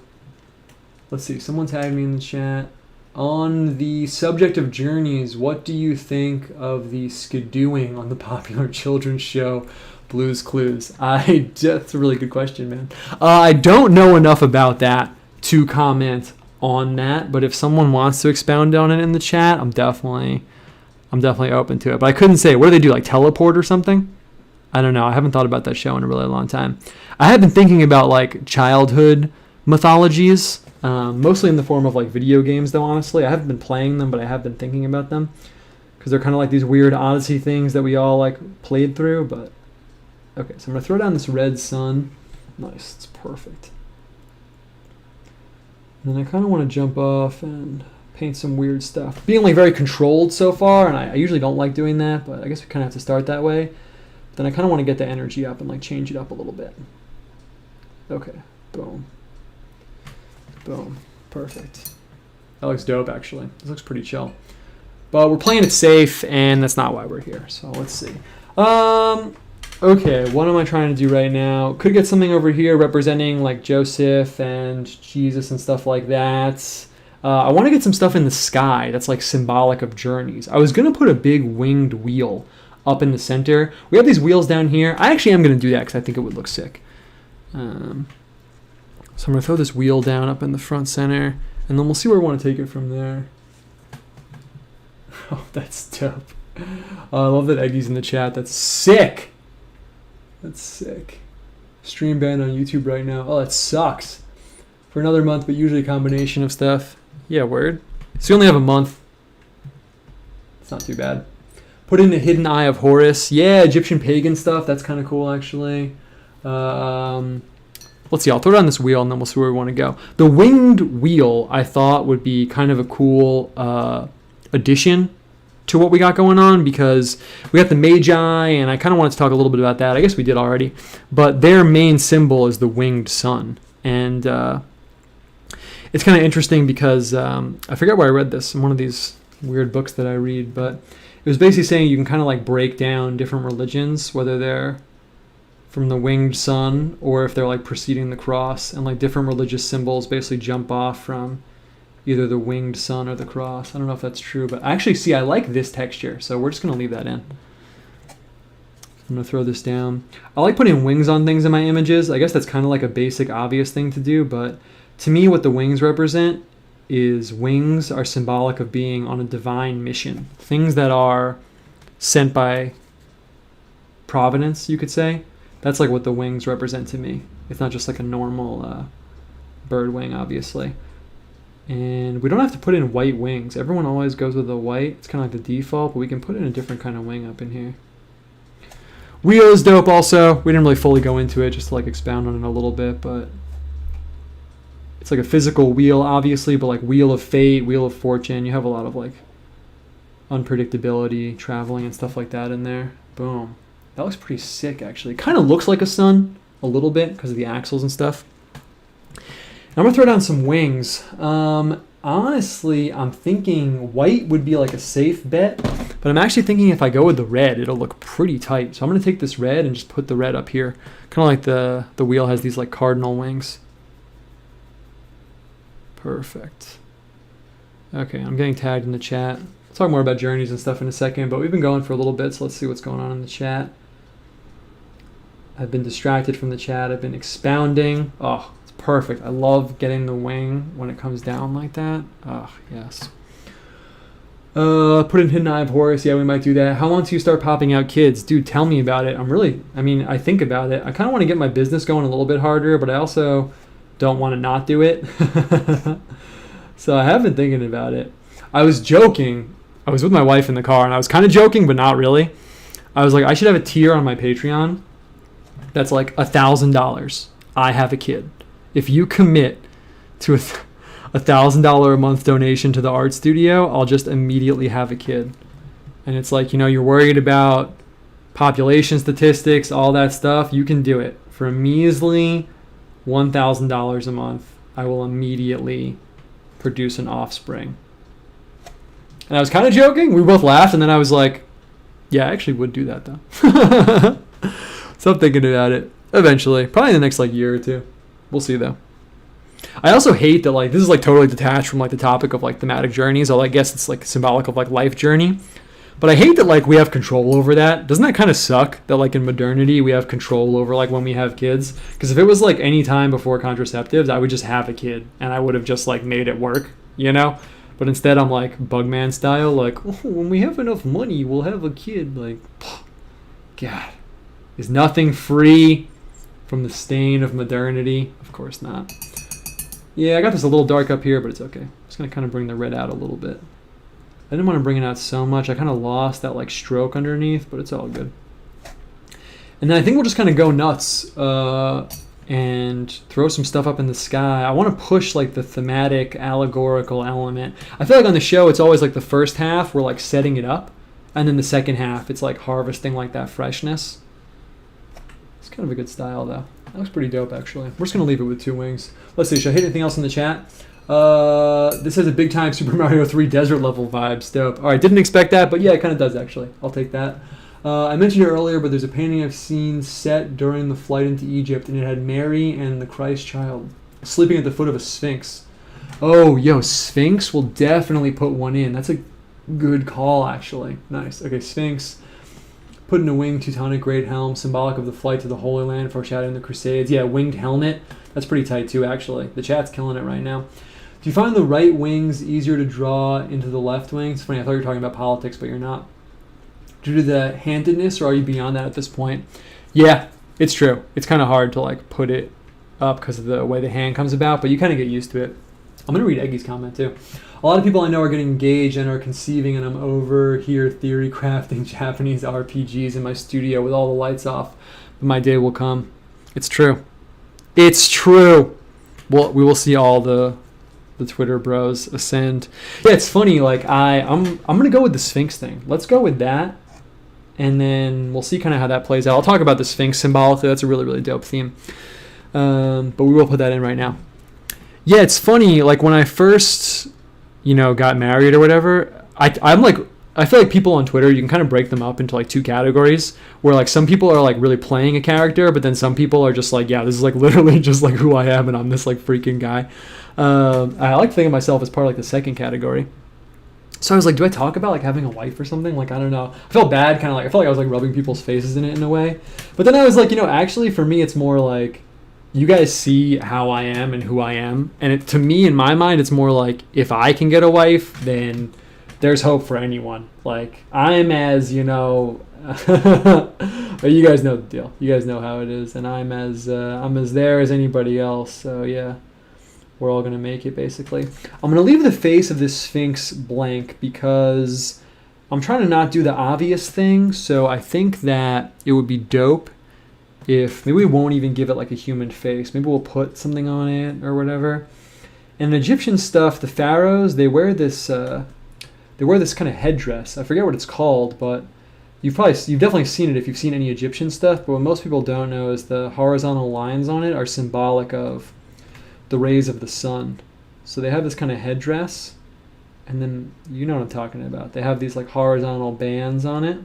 Let's see, someone tagged me in the chat. On the subject of journeys, what do you think of the skidooing on the popular children's show Blue's Clues? That's a really good question, man. I don't know enough about that to comment on that, but if someone wants to expound on it in the chat, I'm definitely open to it. But I couldn't say, what do they do, like teleport or something? I don't know. I haven't thought about that show in a really long time. I have been thinking about like childhood mythologies, mostly in the form of like video games, though, honestly. I haven't been playing them, but I have been thinking about them because they're kind of like these weird Odyssey things that we all like played through. But okay, so I'm going to throw down this red sun. Nice, it's perfect. And then I kind of want to jump off and paint some weird stuff. Being like very controlled so far, and I usually don't like doing that, but I guess we kind of have to start that way. But then I kind of want to get the energy up and like change it up a little bit. Okay, boom. Boom. Perfect. That looks dope, actually. This looks pretty chill. But we're playing it safe, and that's not why we're here. So let's see. Okay, what am I trying to do right now? Could get something over here representing like Joseph and Jesus and stuff like that. I want to get some stuff in the sky that's like symbolic of journeys. I was going to put a big winged wheel up in the center. We have these wheels down here. I actually am going to do that because I think it would look sick. So I'm going to throw this wheel down up in the front center, and then we'll see where we want to take it from there. Oh, that's dope. Oh, I love that Eggy's in the chat. That's sick. That's sick. Stream banned on YouTube right now. Oh, that sucks. For another month, but usually a combination of stuff. Yeah, word. So you only have a month. It's not too bad. Put in the Hidden Eye of Horus. Yeah, Egyptian pagan stuff. That's kind of cool, actually. Let's see, I'll throw down this wheel and then we'll see where we want to go. The winged wheel, I thought, would be kind of a cool addition to what we got going on because we got the Magi, and I kind of wanted to talk a little bit about that. I guess we did already. But their main symbol is the winged sun. And it's kind of interesting because I forget where I read this in one of these weird books that I read, but it was basically saying you can kind of like break down different religions, whether they're from the winged sun or if they're like preceding the cross, and like different religious symbols basically jump off from either the winged sun or the cross. I don't know if that's true, but actually, I like this texture, so we're just going to leave that in. I'm going to throw this down. I like putting wings on things in my images. I guess that's kind of like a basic, obvious thing to do, but to me, what the wings represent is wings are symbolic of being on a divine mission. Things that are sent by providence, you could say. That's like what the wings represent to me. It's not just like a normal bird wing, obviously. And we don't have to put in white wings. Everyone always goes with the white. It's kind of like the default, but we can put in a different kind of wing up in here. Wheel is dope also. We didn't really fully go into it, just to like expound on it a little bit, but it's like a physical wheel, obviously, but like wheel of fate, wheel of fortune. You have a lot of like unpredictability, traveling and stuff like that in there. Boom. That looks pretty sick, actually. Kind of looks like a sun a little bit because of the axles and stuff. I'm going to throw down some wings. Honestly, I'm thinking white would be like a safe bet, but I'm actually thinking if I go with the red, it'll look pretty tight. So I'm going to take this red and just put the red up here. Kind of like the wheel has these like cardinal wings. Perfect. Okay, I'm getting tagged in the chat. We'll talk more about journeys and stuff in a second, but we've been going for a little bit, so let's see what's going on in the chat. I've been distracted from the chat. I've been expounding. Oh, it's perfect. I love getting the wing when it comes down like that. Oh, yes. Put in Hidden Eye of Horus. Yeah, we might do that. How long till you start popping out kids? Dude, tell me about it. I think about it. I kind of want to get my business going a little bit harder, but I also don't want to not do it. So I have been thinking about it. I was joking. I was with my wife in the car, and I was kind of joking, but not really. I was like, I should have a tier on my Patreon that's like $1,000. I have a kid. If you commit to $1,000 a month donation to the art studio, I'll just immediately have a kid. And it's like, you're worried about population statistics, all that stuff. You can do it. For a measly $1,000 a month, I will immediately produce an offspring. And I was kind of joking. We both laughed, and then I was like, yeah, I actually would do that, though. So I'm thinking about it eventually. Probably in the next, year or two. We'll see, though. I also hate that, this is, totally detached from, the topic of, thematic journeys. I guess it's, symbolic of, life journey. But I hate that, we have control over that. Doesn't that kind of suck that, in modernity, we have control over, when we have kids? Because if it was, any time before contraceptives, I would just have a kid. And I would have just, made it work, But instead, I'm, Bugman style, when we have enough money, we'll have a kid. God. Is nothing free from the stain of modernity? Of course not. Yeah, I got this a little dark up here, but it's okay. I'm just going to kind of bring the red out a little bit. I didn't want to bring it out so much. I kind of lost that stroke underneath, but it's all good. And then I think we'll just kind of go nuts and throw some stuff up in the sky. I want to push the thematic, allegorical element. I feel like on the show, it's always the first half, we're setting it up. And then the second half, it's harvesting that freshness. It's kind of a good style, though. That looks pretty dope, actually. We're just going to leave it with 2 wings. Let's see. Should I hit anything else in the chat? This has a big-time Super Mario 3 desert level vibes. Dope. All right, didn't expect that, but yeah, it kind of does, actually. I'll take that. I mentioned it earlier, but there's a painting I've seen set during the flight into Egypt, and it had Mary and the Christ child sleeping at the foot of a sphinx. Oh, yo, Sphinx will definitely put one in. That's a good call, actually. Nice. Okay, Sphinx. Put in a winged Teutonic great helm, symbolic of the flight to the Holy Land, foreshadowing the Crusades. Yeah, winged helmet. That's pretty tight too, actually. The chat's killing it right now. Do you find the right wings easier to draw into the left wing? It's funny, I thought you were talking about politics, but you're not. Due to the handedness, or are you beyond that at this point? Yeah, it's true. It's kind of hard to put it up because of the way the hand comes about, but you kind of get used to it. I'm going to read Eggy's comment too. A lot of people I know are getting engaged and are conceiving, and I'm over here theory crafting Japanese RPGs in my studio with all the lights off. But my day will come. It's true. It's true. Well, we will see all the Twitter bros ascend. Yeah, it's funny. I'm gonna go with the Sphinx thing. Let's go with that, and then we'll see kind of how that plays out. I'll talk about the Sphinx symbolically. That's a really, really dope theme. But we will put that in right now. Yeah, it's funny. When I first, got married or whatever, I feel like people on Twitter, you can kind of break them up into 2 categories where some people are really playing a character, but then some people are just yeah, this is literally just who I am, and I'm this freaking guy. I like to think of myself as part of the second category. So I was do I talk about having a wife or something? I don't know. I felt bad, kind of I felt like I was rubbing people's faces in it in a way. But then I was actually for me it's more you guys see how I am and who I am, and to me in my mind it's more if I can get a wife, then there's hope for anyone. I'm as you guys know the deal. You guys know how it is, and I'm as there as anybody else. So yeah, we're all gonna make it basically. I'm gonna leave the face of this Sphinx blank because I'm trying to not do the obvious thing. So I think that it would be dope if maybe we won't even give it a human face. Maybe we'll put something on it or whatever. And the Egyptian stuff, the pharaohs, they wear this kind of headdress. I forget what it's called, but you've definitely seen it if you've seen any Egyptian stuff. But what most people don't know is the horizontal lines on it are symbolic of the rays of the sun. So they have this kind of headdress, and then you know what I'm talking about. They have these horizontal bands on it.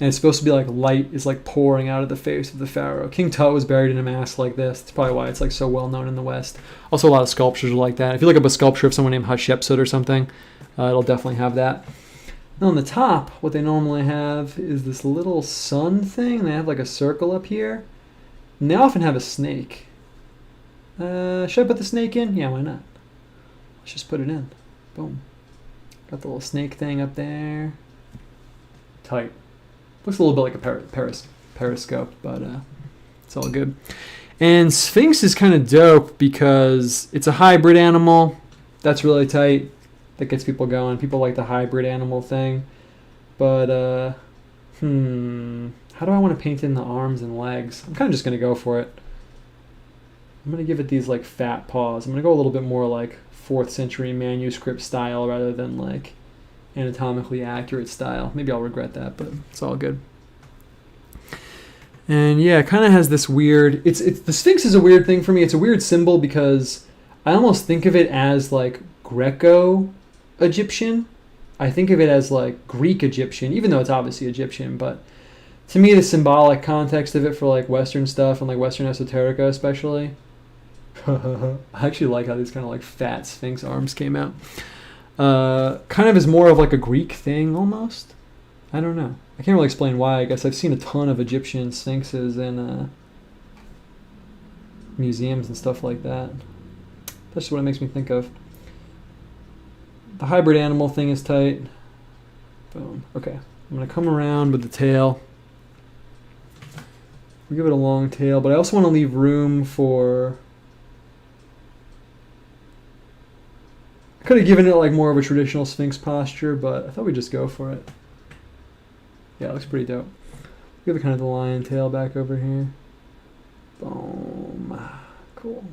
and it's supposed to be like light is like pouring out of the face of the pharaoh. King Tut was buried in a mask like this. That's probably why it's like so well known in the West. Also, a lot of sculptures are like that. If you look up a sculpture of someone named Hatshepsut or something, it'll definitely have that. And on the top, what they normally have is this little sun thing. They have like a circle up here, and they often have a snake. Should I put the snake in? Yeah, why not? Let's just put it in. Boom. Got the little snake thing up there. Tight. Looks a little bit like a periscope, but it's all good. And Sphinx is kind of dope because it's a hybrid animal. That's really tight. That gets people going. People like the hybrid animal thing. But, how do I want to paint in the arms and legs? I'm kind of just going to go for it. I'm going to give it these, like, fat paws. I'm going to go a little bit more, like, 4th century manuscript style rather than, like, anatomically accurate style. Maybe I'll regret that, but it's all good. And yeah, it kind of has this weird, it's the Sphinx is a weird thing for me. It's a weird symbol because I almost think of it as like Greco-Egyptian. I think of it as like Greek-Egyptian, even though it's obviously Egyptian, but to me the symbolic context of it for like Western stuff and like Western esoterica especially. I actually like how these kind of like fat Sphinx arms came out. Kind of is more of like a Greek thing almost. I don't know. I can't really explain why. I guess I've seen a ton of Egyptian sphinxes in museums and stuff like that. That's just what it makes me think of. The hybrid animal thing is tight. Boom. Okay. I'm going to come around with the tail. We'll give it a long tail, but I also want to leave room for... I could have given it like more of a traditional Sphinx posture, but I thought we'd just go for it. Yeah, it looks pretty dope. Give it kind of the lion tail back over here. Boom. Cool.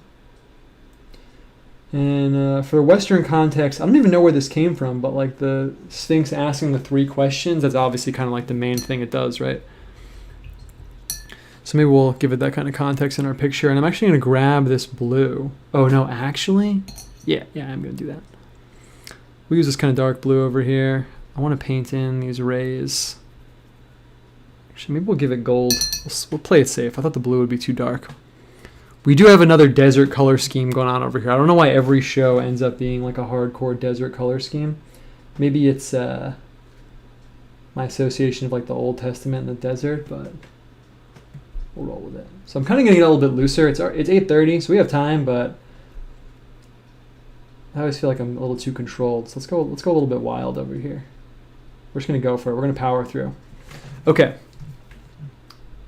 And for Western context, I don't even know where this came from, but like the Sphinx asking the 3 questions, that's obviously kind of like the main thing it does, right? So maybe we'll give it that kind of context in our picture. And I'm actually going to grab this blue. Oh, no, actually? Yeah, I'm going to do that. We'll use this kind of dark blue over here. I want to paint in these rays. Actually, maybe we'll give it gold. We'll play it safe. I thought the blue would be too dark. We do have another desert color scheme going on over here. I don't know why every show ends up being like a hardcore desert color scheme. Maybe it's my association of like the Old Testament and the desert, but we'll roll with it. So I'm kind of going to get a little bit looser. It's 8:30, so we have time, but I always feel like I'm a little too controlled. So let's go a little bit wild over here. We're just going to go for it. We're going to power through. Okay.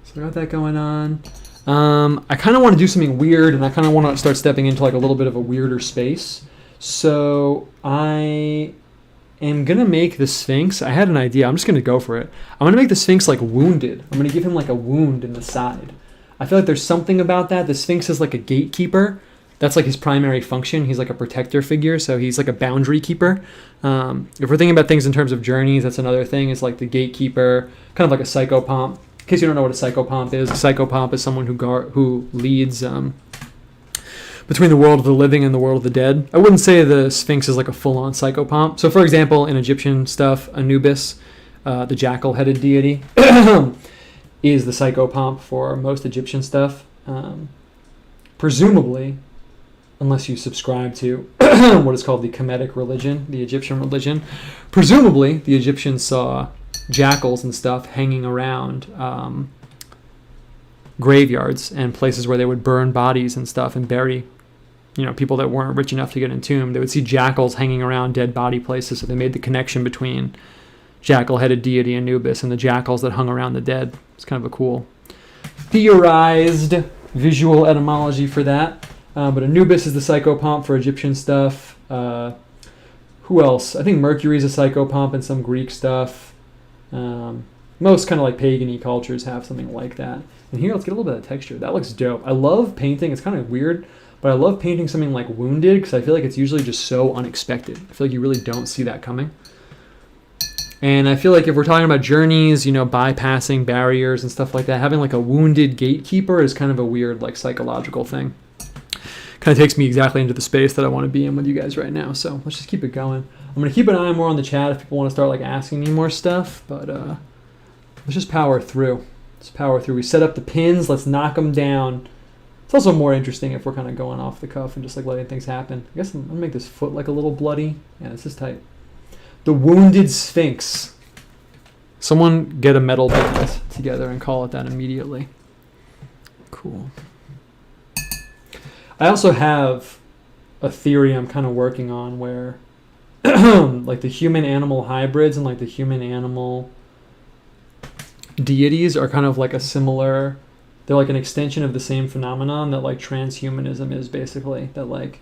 So I got that going on. I kind of want to do something weird, and I kind of want to start stepping into like a little bit of a weirder space. So I am going to make the Sphinx. I had an idea. I'm just going to go for it. I'm going to make the Sphinx like wounded. I'm going to give him like a wound in the side. I feel like there's something about that. The Sphinx is like a gatekeeper. That's like his primary function. He's like a protector figure, so he's like a boundary keeper. If we're thinking about things in terms of journeys, that's another thing. Is like the gatekeeper, kind of like a psychopomp. In case you don't know what a psychopomp is, a psychopomp is someone who leads between the world of the living and the world of the dead. I wouldn't say the Sphinx is like a full-on psychopomp. So, for example, in Egyptian stuff, Anubis, the jackal-headed deity, is the psychopomp for most Egyptian stuff. Presumably, unless you subscribe to what is called the Kemetic religion, the Egyptian religion, presumably the Egyptians saw jackals and stuff hanging around graveyards and places where they would burn bodies and stuff and bury, people that weren't rich enough to get entombed. They would see jackals hanging around dead body places, so they made the connection between jackal-headed deity Anubis and the jackals that hung around the dead. It's kind of a cool theorized visual etymology for that. But Anubis is the psychopomp for Egyptian stuff. Who else? I think Mercury is a psychopomp in some Greek stuff. Most kind of like pagan-y cultures have something like that. And here, let's get a little bit of texture. That looks dope. I love painting. It's kind of weird, but I love painting something like wounded because I feel like it's usually just so unexpected. I feel like you really don't see that coming. And I feel like if we're talking about journeys, bypassing barriers and stuff like that, having like a wounded gatekeeper is kind of a weird like psychological thing. Kind of takes me exactly into the space that I want to be in with you guys right now. So let's just keep it going. I'm going to keep an eye more on the chat if people want to start like asking me more stuff, but let's just power through. Let's power through. We set up the pins. Let's knock them down. It's also more interesting if we're kind of going off the cuff and just like letting things happen. I guess I'm gonna make this foot like a little bloody. Yeah, this is tight. The Wounded Sphinx. Someone get a metal band together and call it that immediately. Cool. I also have a theory I'm kind of working on where like the human-animal hybrids and like the human-animal deities are kind of like a similar, they're like an extension of the same phenomenon that like transhumanism is basically. That like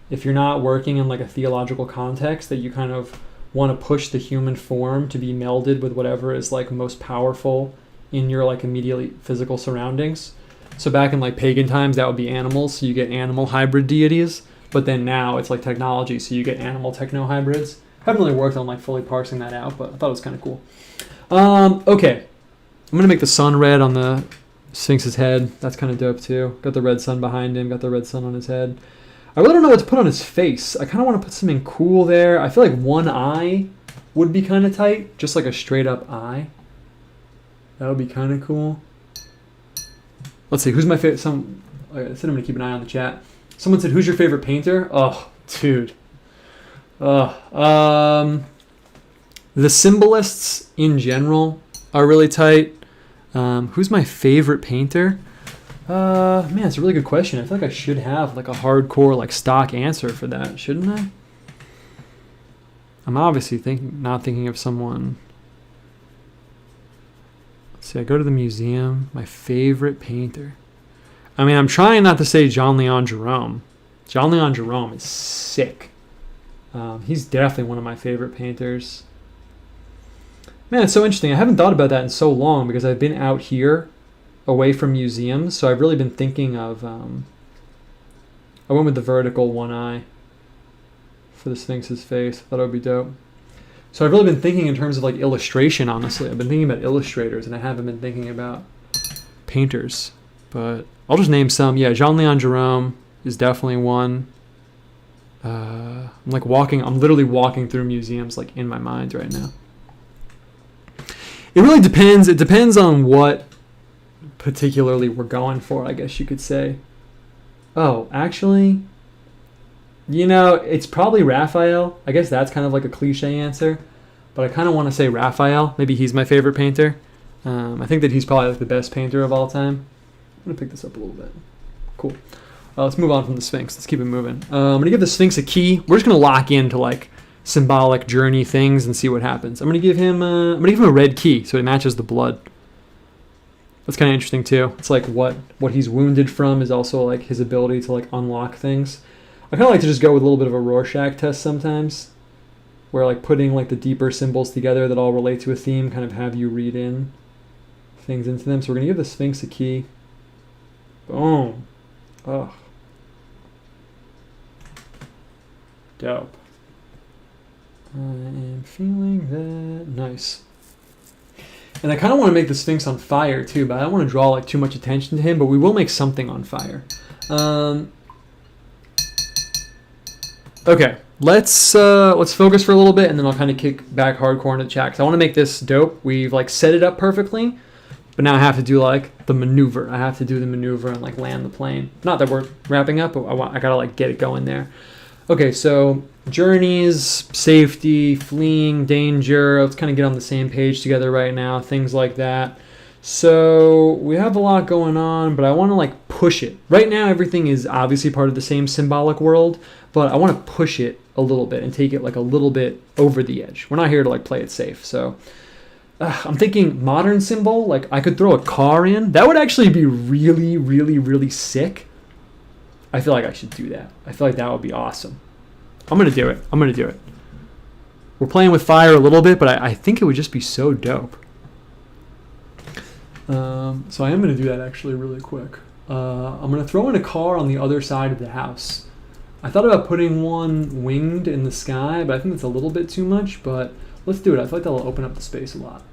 if you're not working in like a theological context, that you kind of want to push the human form to be melded with whatever is like most powerful in your like immediately physical surroundings. So back in like pagan times, that would be animals, so you get animal hybrid deities. But then now it's like technology, so you get animal techno hybrids. Haven't really worked on like fully parsing that out, but I thought it was kind of cool. Okay, I'm gonna make the sun red on the Sphinx's head. That's kind of dope too. Got the red sun behind him. Got the red sun on his head. I really don't know what to put on his face. I kind of want to put something cool there. I feel like one eye would be kind of tight, just like a straight up eye. That would be kind of cool. Let's see, who's my favorite? I said I'm gonna keep an eye on the chat. Someone said, who's your favorite painter? Oh, dude. The symbolists in general are really tight. Who's my favorite painter? Man, it's a really good question. I feel like I should have like a hardcore like stock answer for that, shouldn't I? I'm obviously not thinking of someone. Let's see, I go to the museum. My favorite painter. I mean, I'm trying not to say John Leon Jerome. John Leon Jerome is sick. He's definitely one of my favorite painters. Man, it's so interesting. I haven't thought about that in so long because I've been out here away from museums. So I've really been thinking of... I went with the vertical one eye for the Sphinx's face. Thought it would be dope. So I've really been thinking in terms of like illustration, honestly. I've been thinking about illustrators and I haven't been thinking about painters. But I'll just name some. Yeah, Jean Leon Jerome is definitely one. I'm literally walking through museums like in my mind right now. It really depends. It depends on what particularly we're going for, I guess you could say. Oh, actually, it's probably Raphael. I guess that's kind of like a cliche answer, but I kind of want to say Raphael. Maybe he's my favorite painter. I think that he's probably like the best painter of all time. I'm going to pick this up a little bit. Cool. Let's move on from the Sphinx. Let's keep it moving. I'm going to give the Sphinx a key. We're just going to lock into like symbolic journey things and see what happens. I'm going to give him a red key so it matches the blood. That's kind of interesting too. It's like what he's wounded from is also like his ability to like unlock things. I kind of like to just go with a little bit of a Rorschach test sometimes, where like putting like the deeper symbols together that all relate to a theme kind of have you read in things into them. So we're going to give the Sphinx a key. Boom. Oh. Dope. I am feeling that. Nice. And I kind of want to make the Sphinx on fire too, but I don't want to draw like too much attention to him, but we will make something on fire. Okay, let's focus for a little bit and then I'll kind of kick back hardcore into the chat because I want to make this dope. We've like set it up perfectly, but now I have to do like the maneuver. I have to do the maneuver and like land the plane. Not that we're wrapping up, but I gotta like get it going there. Okay, so journeys, safety, fleeing, danger. Let's kind of get on the same page together right now. Things like that. So we have a lot going on, but I want to like push it. Right now, everything is obviously part of the same symbolic world, but I want to push it a little bit and take it like a little bit over the edge. We're not here to like play it safe. So I'm thinking modern symbol. Like I could throw a car in. That would actually be really, really, really sick. I feel like I should do that. I feel like that would be awesome. I'm going to do it. We're playing with fire a little bit, but I think it would just be so dope. So I am going to do that actually really quick. I'm going to throw in a car on the other side of the house. I thought about putting one winged in the sky, but I think it's a little bit too much, but let's do it. I feel like that'll open up the space a lot.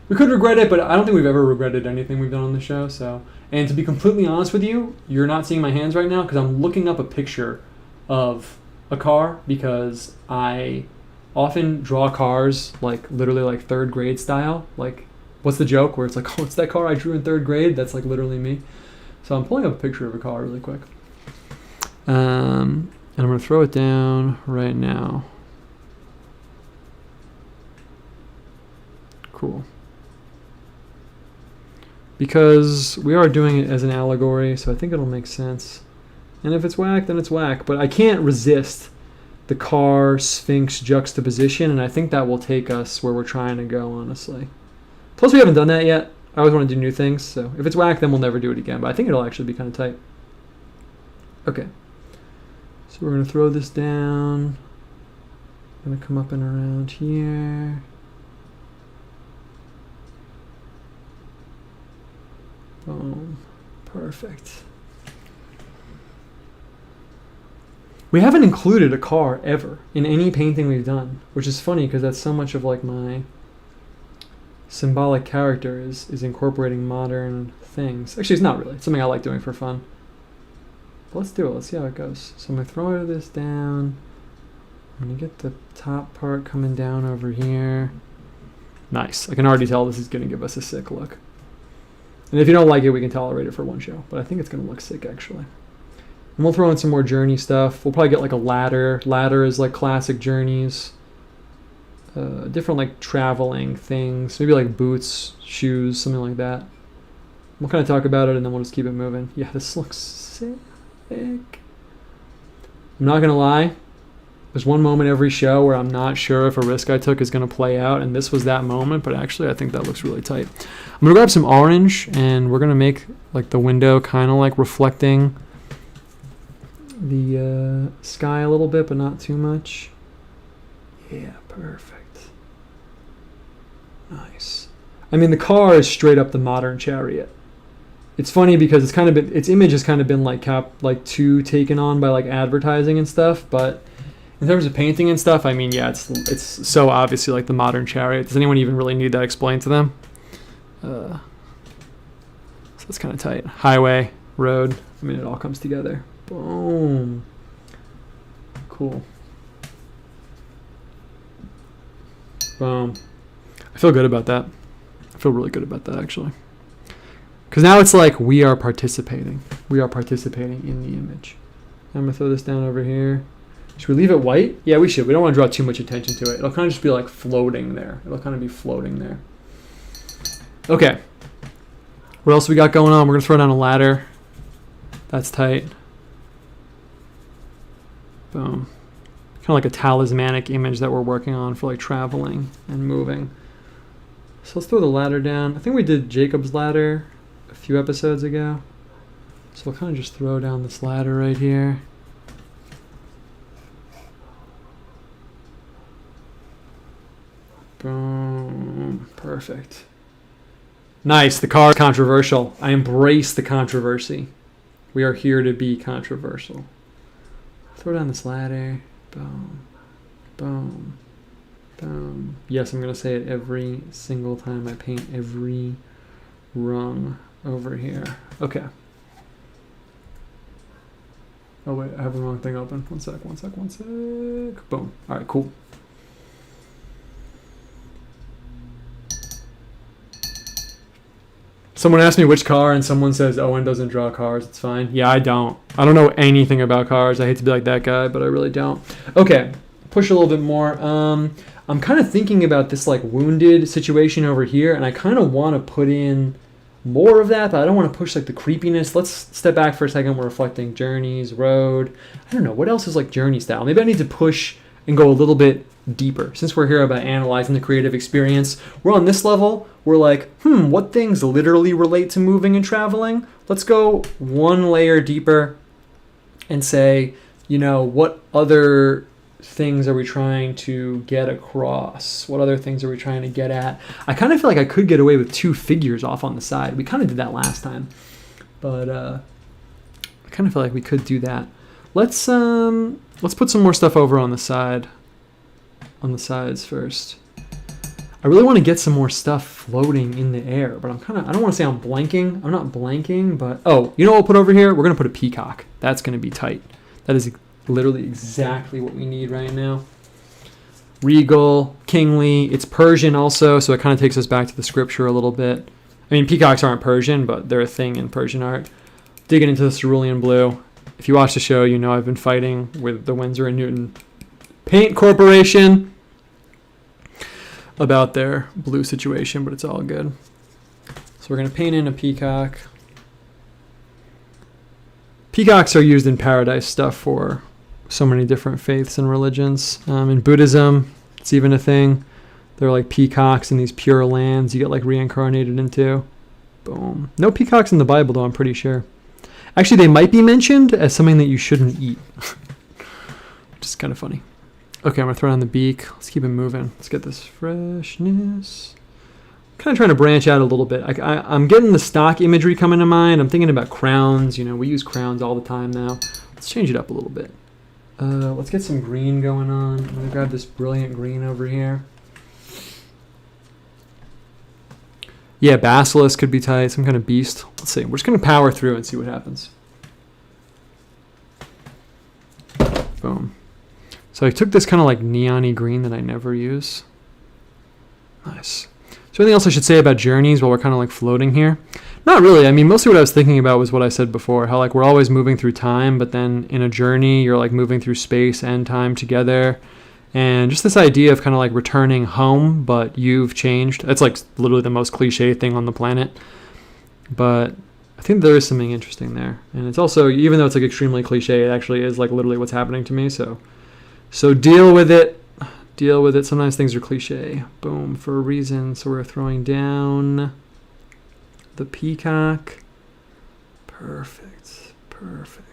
We could regret it, but I don't think we've ever regretted anything we've done on the show. So, and to be completely honest with you, you're not seeing my hands right now because I'm looking up a picture of a car because I often draw cars like literally like third grade style, like what's the joke where it's like, oh, it's that car I drew in 3rd grade? That's like literally me. So I'm pulling up a picture of a car really quick. And I'm going to throw it down right now. Cool. Because we are doing it as an allegory, so I think it'll make sense. And if it's whack, then it's whack. But I can't resist the car sphinx juxtaposition, and I think that will take us where we're trying to go, honestly. Plus, we haven't done that yet. I always want to do new things, so if it's whack, then we'll never do it again. But I think it'll actually be kind of tight. Okay. So we're going to throw this down. I'm going to come up and around here. Boom. Perfect. We haven't included a car ever in any painting we've done, which is funny because that's so much of like my symbolic character is incorporating modern things. Actually, it's not really. It's something I like doing for fun. But let's do it. Let's see how it goes. So I'm going to throw this down. I'm going to get the top part coming down over here. Nice. I can already tell this is going to give us a sick look. And if you don't like it, we can tolerate it for one show. But I think it's going to look sick, actually. And we'll throw in some more journey stuff. We'll probably get like a ladder. Ladder is like classic journeys. Different like traveling things. Maybe like boots, shoes, something like that. We'll kind of talk about it and then we'll just keep it moving. Yeah, this looks sick. I'm not going to lie. There's one moment every show where I'm not sure if a risk I took is going to play out, and this was that moment, but actually I think that looks really tight. I'm going to grab some orange, and we're going to make like the window kind of like reflecting the sky a little bit, but not too much. Yeah, perfect. Nice. I mean, the car is straight up the modern chariot. It's funny because it's kind of been, its image has kind of been like too taken on by like advertising and stuff, but in terms of painting and stuff, I mean, yeah, it's so obviously like the modern chariot. Does anyone even really need that explained to them? So it's kind of tight. Highway, road. I mean, it all comes together. Boom. Cool. Boom. I feel good about that. I feel really good about that, actually. Because now it's like we are participating. We are participating in the image. I'm going to throw this down over here. Should we leave it white? Yeah, we should. We don't want to draw too much attention to it. It'll kind of just be like floating there. It'll kind of be floating there. Okay. What else we got going on? We're going to throw down a ladder. That's tight. Boom. Kind of like a talismanic image that we're working on for like traveling and moving. So let's throw the ladder down. I think we did Jacob's ladder a few episodes ago. So we'll kind of just throw down this ladder right here. Boom. Perfect. Nice. The car is controversial. I embrace the controversy. We are here to be controversial. Throw down this ladder. Boom. Boom. Boom. Yes, I'm going to say it every single time I paint every rung over here. Okay. Oh, wait. I have the wrong thing open. One sec. Boom. All right, cool. Someone asked me which car, and someone says Owen doesn't draw cars. It's fine. Yeah, I don't. I don't know anything about cars. I hate to be like that guy, but I really don't. Okay, push a little bit more. I'm kind of thinking about this like wounded situation over here, and I kind of want to put in more of that, but I don't want to push like the creepiness. Let's step back for a second. We're reflecting journeys, road. I don't know. What else is like journey style? Maybe I need to push and go a little bit deeper. Since we're here about analyzing the creative experience, we're on this level. We're like, what things literally relate to moving and traveling? Let's go one layer deeper and say, what other things are we trying to get across? What other things are we trying to get at? I kind of feel like I could get away with 2 figures off on the side. We kind of did that last time, but I kind of feel like we could do that. Let's put some more stuff over on the side. On the sides first. I really want to get some more stuff floating in the air, but I don't want to say I'm blanking. I'm not blanking, but what we'll put over here? We're going to put a peacock. That's going to be tight. That is literally exactly what we need right now. regal, kingly. It's Persian also, so it kind of takes us back to the scripture a little bit. I mean, peacocks aren't Persian, but they're a thing in Persian art. Digging into the cerulean blue. If you watch the show, you know I've been fighting with the Winsor & Newton Paint Corporation about their blue situation, but it's all good. So we're going to paint in a peacock. Peacocks are used in paradise stuff for so many different faiths and religions. In Buddhism, it's even a thing. They're like peacocks in these pure lands you get like reincarnated into. Boom. No peacocks in the Bible, though, I'm pretty sure. Actually, they might be mentioned as something that you shouldn't eat. Which is kind of funny. Okay, I'm going to throw it on the beak. Let's keep it moving. Let's get this freshness. Kind of trying to branch out a little bit. I'm getting the stock imagery coming to mind. I'm thinking about crowns. You know, we use crowns all the time now. Let's change it up a little bit. Let's get some green going on. I'm going to grab this brilliant green over here. Yeah, basilisk could be tight. Some kind of beast. Let's see. We're just going to power through and see what happens. Boom. So I took this kind of like neon-y green that I never use. Nice. Is there anything else I should say about journeys while we're kind of like floating here? Not really. I mean, mostly what I was thinking about was what I said before, how like we're always moving through time, but then in a journey, you're like moving through space and time together. And just this idea of kind of like returning home, but you've changed. That's like literally the most cliche thing on the planet. But I think there is something interesting there. And it's also, even though it's like extremely cliche, it actually is like literally what's happening to me. So deal with it. Deal with it. Sometimes things are cliche. Boom, for a reason. So we're throwing down the peacock. Perfect. Perfect.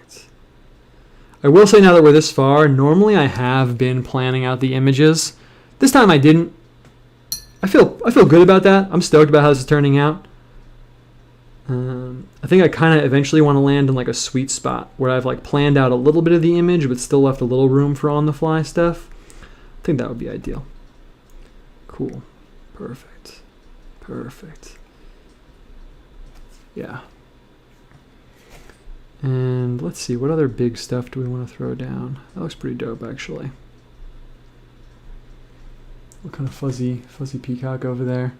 I will say now that we're this far, normally I have been planning out the images. This time I didn't. I feel good about that. I'm stoked about how this is turning out. I think I kind of eventually want to land in like a sweet spot where I've like planned out a little bit of the image but still left a little room for on-the-fly stuff. I think that would be ideal. Cool. Perfect. Perfect. Yeah. And let's see, what other big stuff do we want to throw down? That looks pretty dope, actually. What kind of fuzzy peacock over there?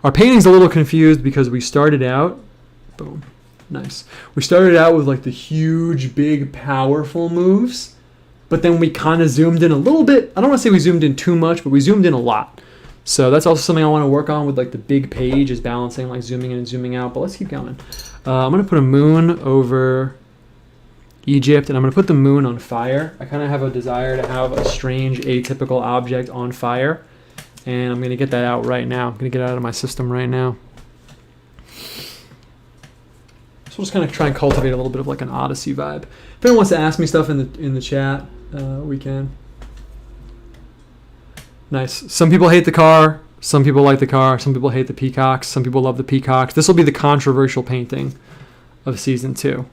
Our painting's a little confused because we started out, boom, nice. We started out with like the huge, big, powerful moves, but then we kind of zoomed in a little bit. I don't want to say we zoomed in too much, but we zoomed in a lot. So that's also something I want to work on with like the big page, is balancing like zooming in and zooming out, but let's keep going. I'm going to put a moon over Egypt, and I'm going to put the moon on fire. I kind of have a desire to have a strange, atypical object on fire, and I'm going to get that out right now. I'm going to get it out of my system right now. So we'll just kind of try and cultivate a little bit of like an Odyssey vibe. If anyone wants to ask me stuff in the chat, we can. Nice. Some people hate the car. Some people like the car. Some people hate the peacocks. Some people love the peacocks. This will be the controversial painting of season 2,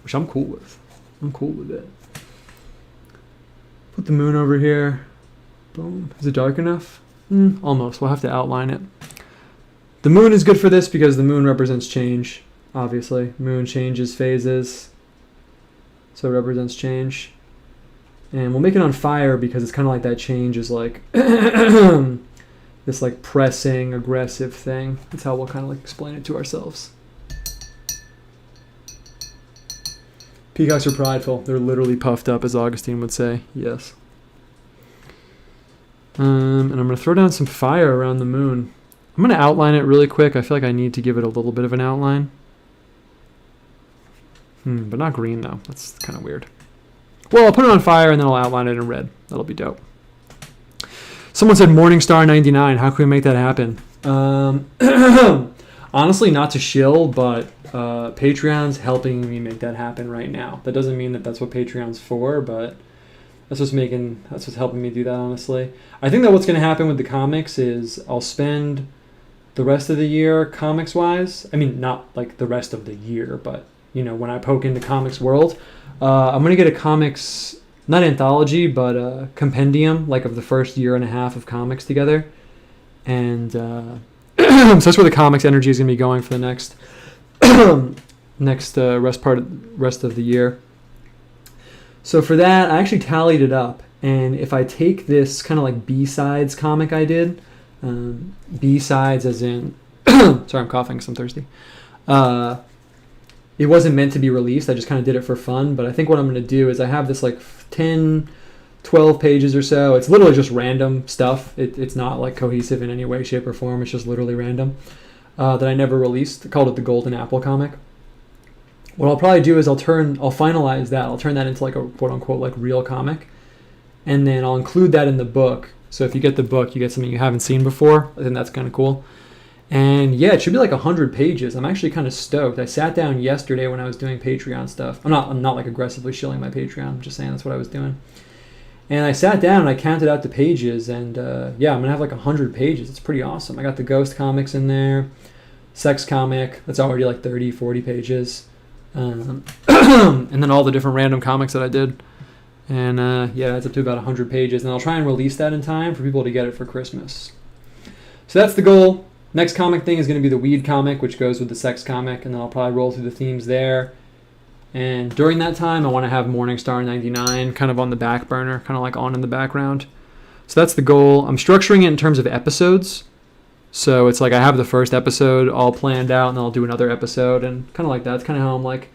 which I'm cool with. I'm cool with it. Put the moon over here. Boom. Is it dark enough? Almost. We'll have to outline it. The moon is good for this because the moon represents change, obviously. Moon changes phases, so it represents change. And we'll make it on fire because it's kind of like that change is like this like pressing, aggressive thing. That's how we'll kind of like explain it to ourselves. Peacocks are prideful. They're literally puffed up, as Augustine would say. Yes. And I'm going to throw down some fire around the moon. I'm going to outline it really quick. I feel like I need to give it a little bit of an outline. But not green, though. That's kind of weird. Well, I'll put it on fire and then I'll outline it in red. That'll be dope. Someone said Morningstar 99. How can we make that happen? Honestly, not to shill, but Patreon's helping me make that happen right now. That doesn't mean that that's what Patreon's for, but that's what's helping me do that, honestly. I think that what's going to happen with the comics is I'll spend the rest of the year comics-wise. I mean, not like the rest of the year, but you know, when I poke into comics world, I'm going to get a comics, not anthology, but a compendium, like of the first year and a half of comics together. And so that's where the comics energy is going to be going for the next rest of the year. So for that, I actually tallied it up, And if I take this kind of like B-sides comic I did, B-sides as in, sorry, I'm coughing because I'm thirsty. It wasn't meant to be released. I just kind of did it for fun. But I think what I'm going to do is I have this like 10, 12 pages or so. It's literally just random stuff. It's not like cohesive in any way, shape, or form. It's just literally random that I never released. I called it the Golden Apple comic. What I'll probably do is I'll finalize that. I'll turn that into like a quote unquote like real comic. And then I'll include that in the book. So if you get the book, you get something you haven't seen before. I think that's kind of cool. And yeah, it should be like 100 pages. I'm actually kind of stoked. I sat down yesterday when I was doing Patreon stuff. I'm not like aggressively shilling my Patreon. I'm just saying that's what I was doing. And I sat down and I counted out the pages. And yeah, I'm going to have like 100 pages. It's pretty awesome. I got the Ghost comics in there. Sex comic. That's already like 30, 40 pages. And then all the different random comics that I did. And yeah, it's up to about 100 pages. And I'll try and release that in time for people to get it for Christmas. So that's the goal. Next comic thing is going to be the weed comic, which goes with the sex comic. And then I'll probably roll through the themes there. And during that time, I want to have Morningstar 99 kind of on the back burner, kind of like on in the background. So that's the goal. I'm structuring it in terms of episodes. So it's like I have the first episode all planned out, and then I'll do another episode. And kind of like that's kind of how I'm like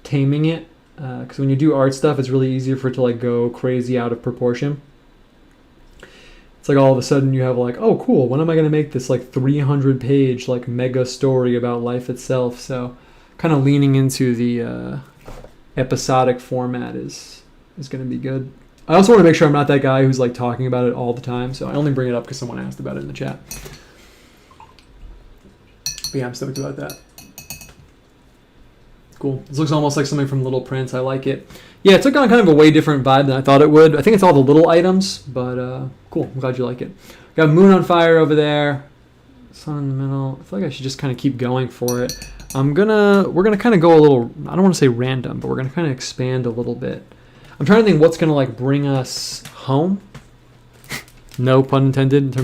taming it. Because when you do art stuff, it's really easier for it to like go crazy out of proportion. It's like all of a sudden you have like, oh cool, when am I going to make this like 300 page like mega story about life itself? So kind of leaning into the episodic format is going to be good. I also want to make sure I'm not that guy who's like talking about it all the time. So I only bring it up because someone asked about it in the chat. But yeah, I'm stoked about that. Cool. This looks almost like something from Little Prince. I like it. Yeah, it took on kind of a way different vibe than I thought it would. I think it's all the little items, but cool. I'm glad you like it. Got Moon on Fire over there. Sun in the middle. I feel like I should just kind of keep going for it. We're gonna kind of go a little, I don't want to say random, but we're gonna kind of expand a little bit. I'm trying to think what's gonna like bring us home. No pun intended in terms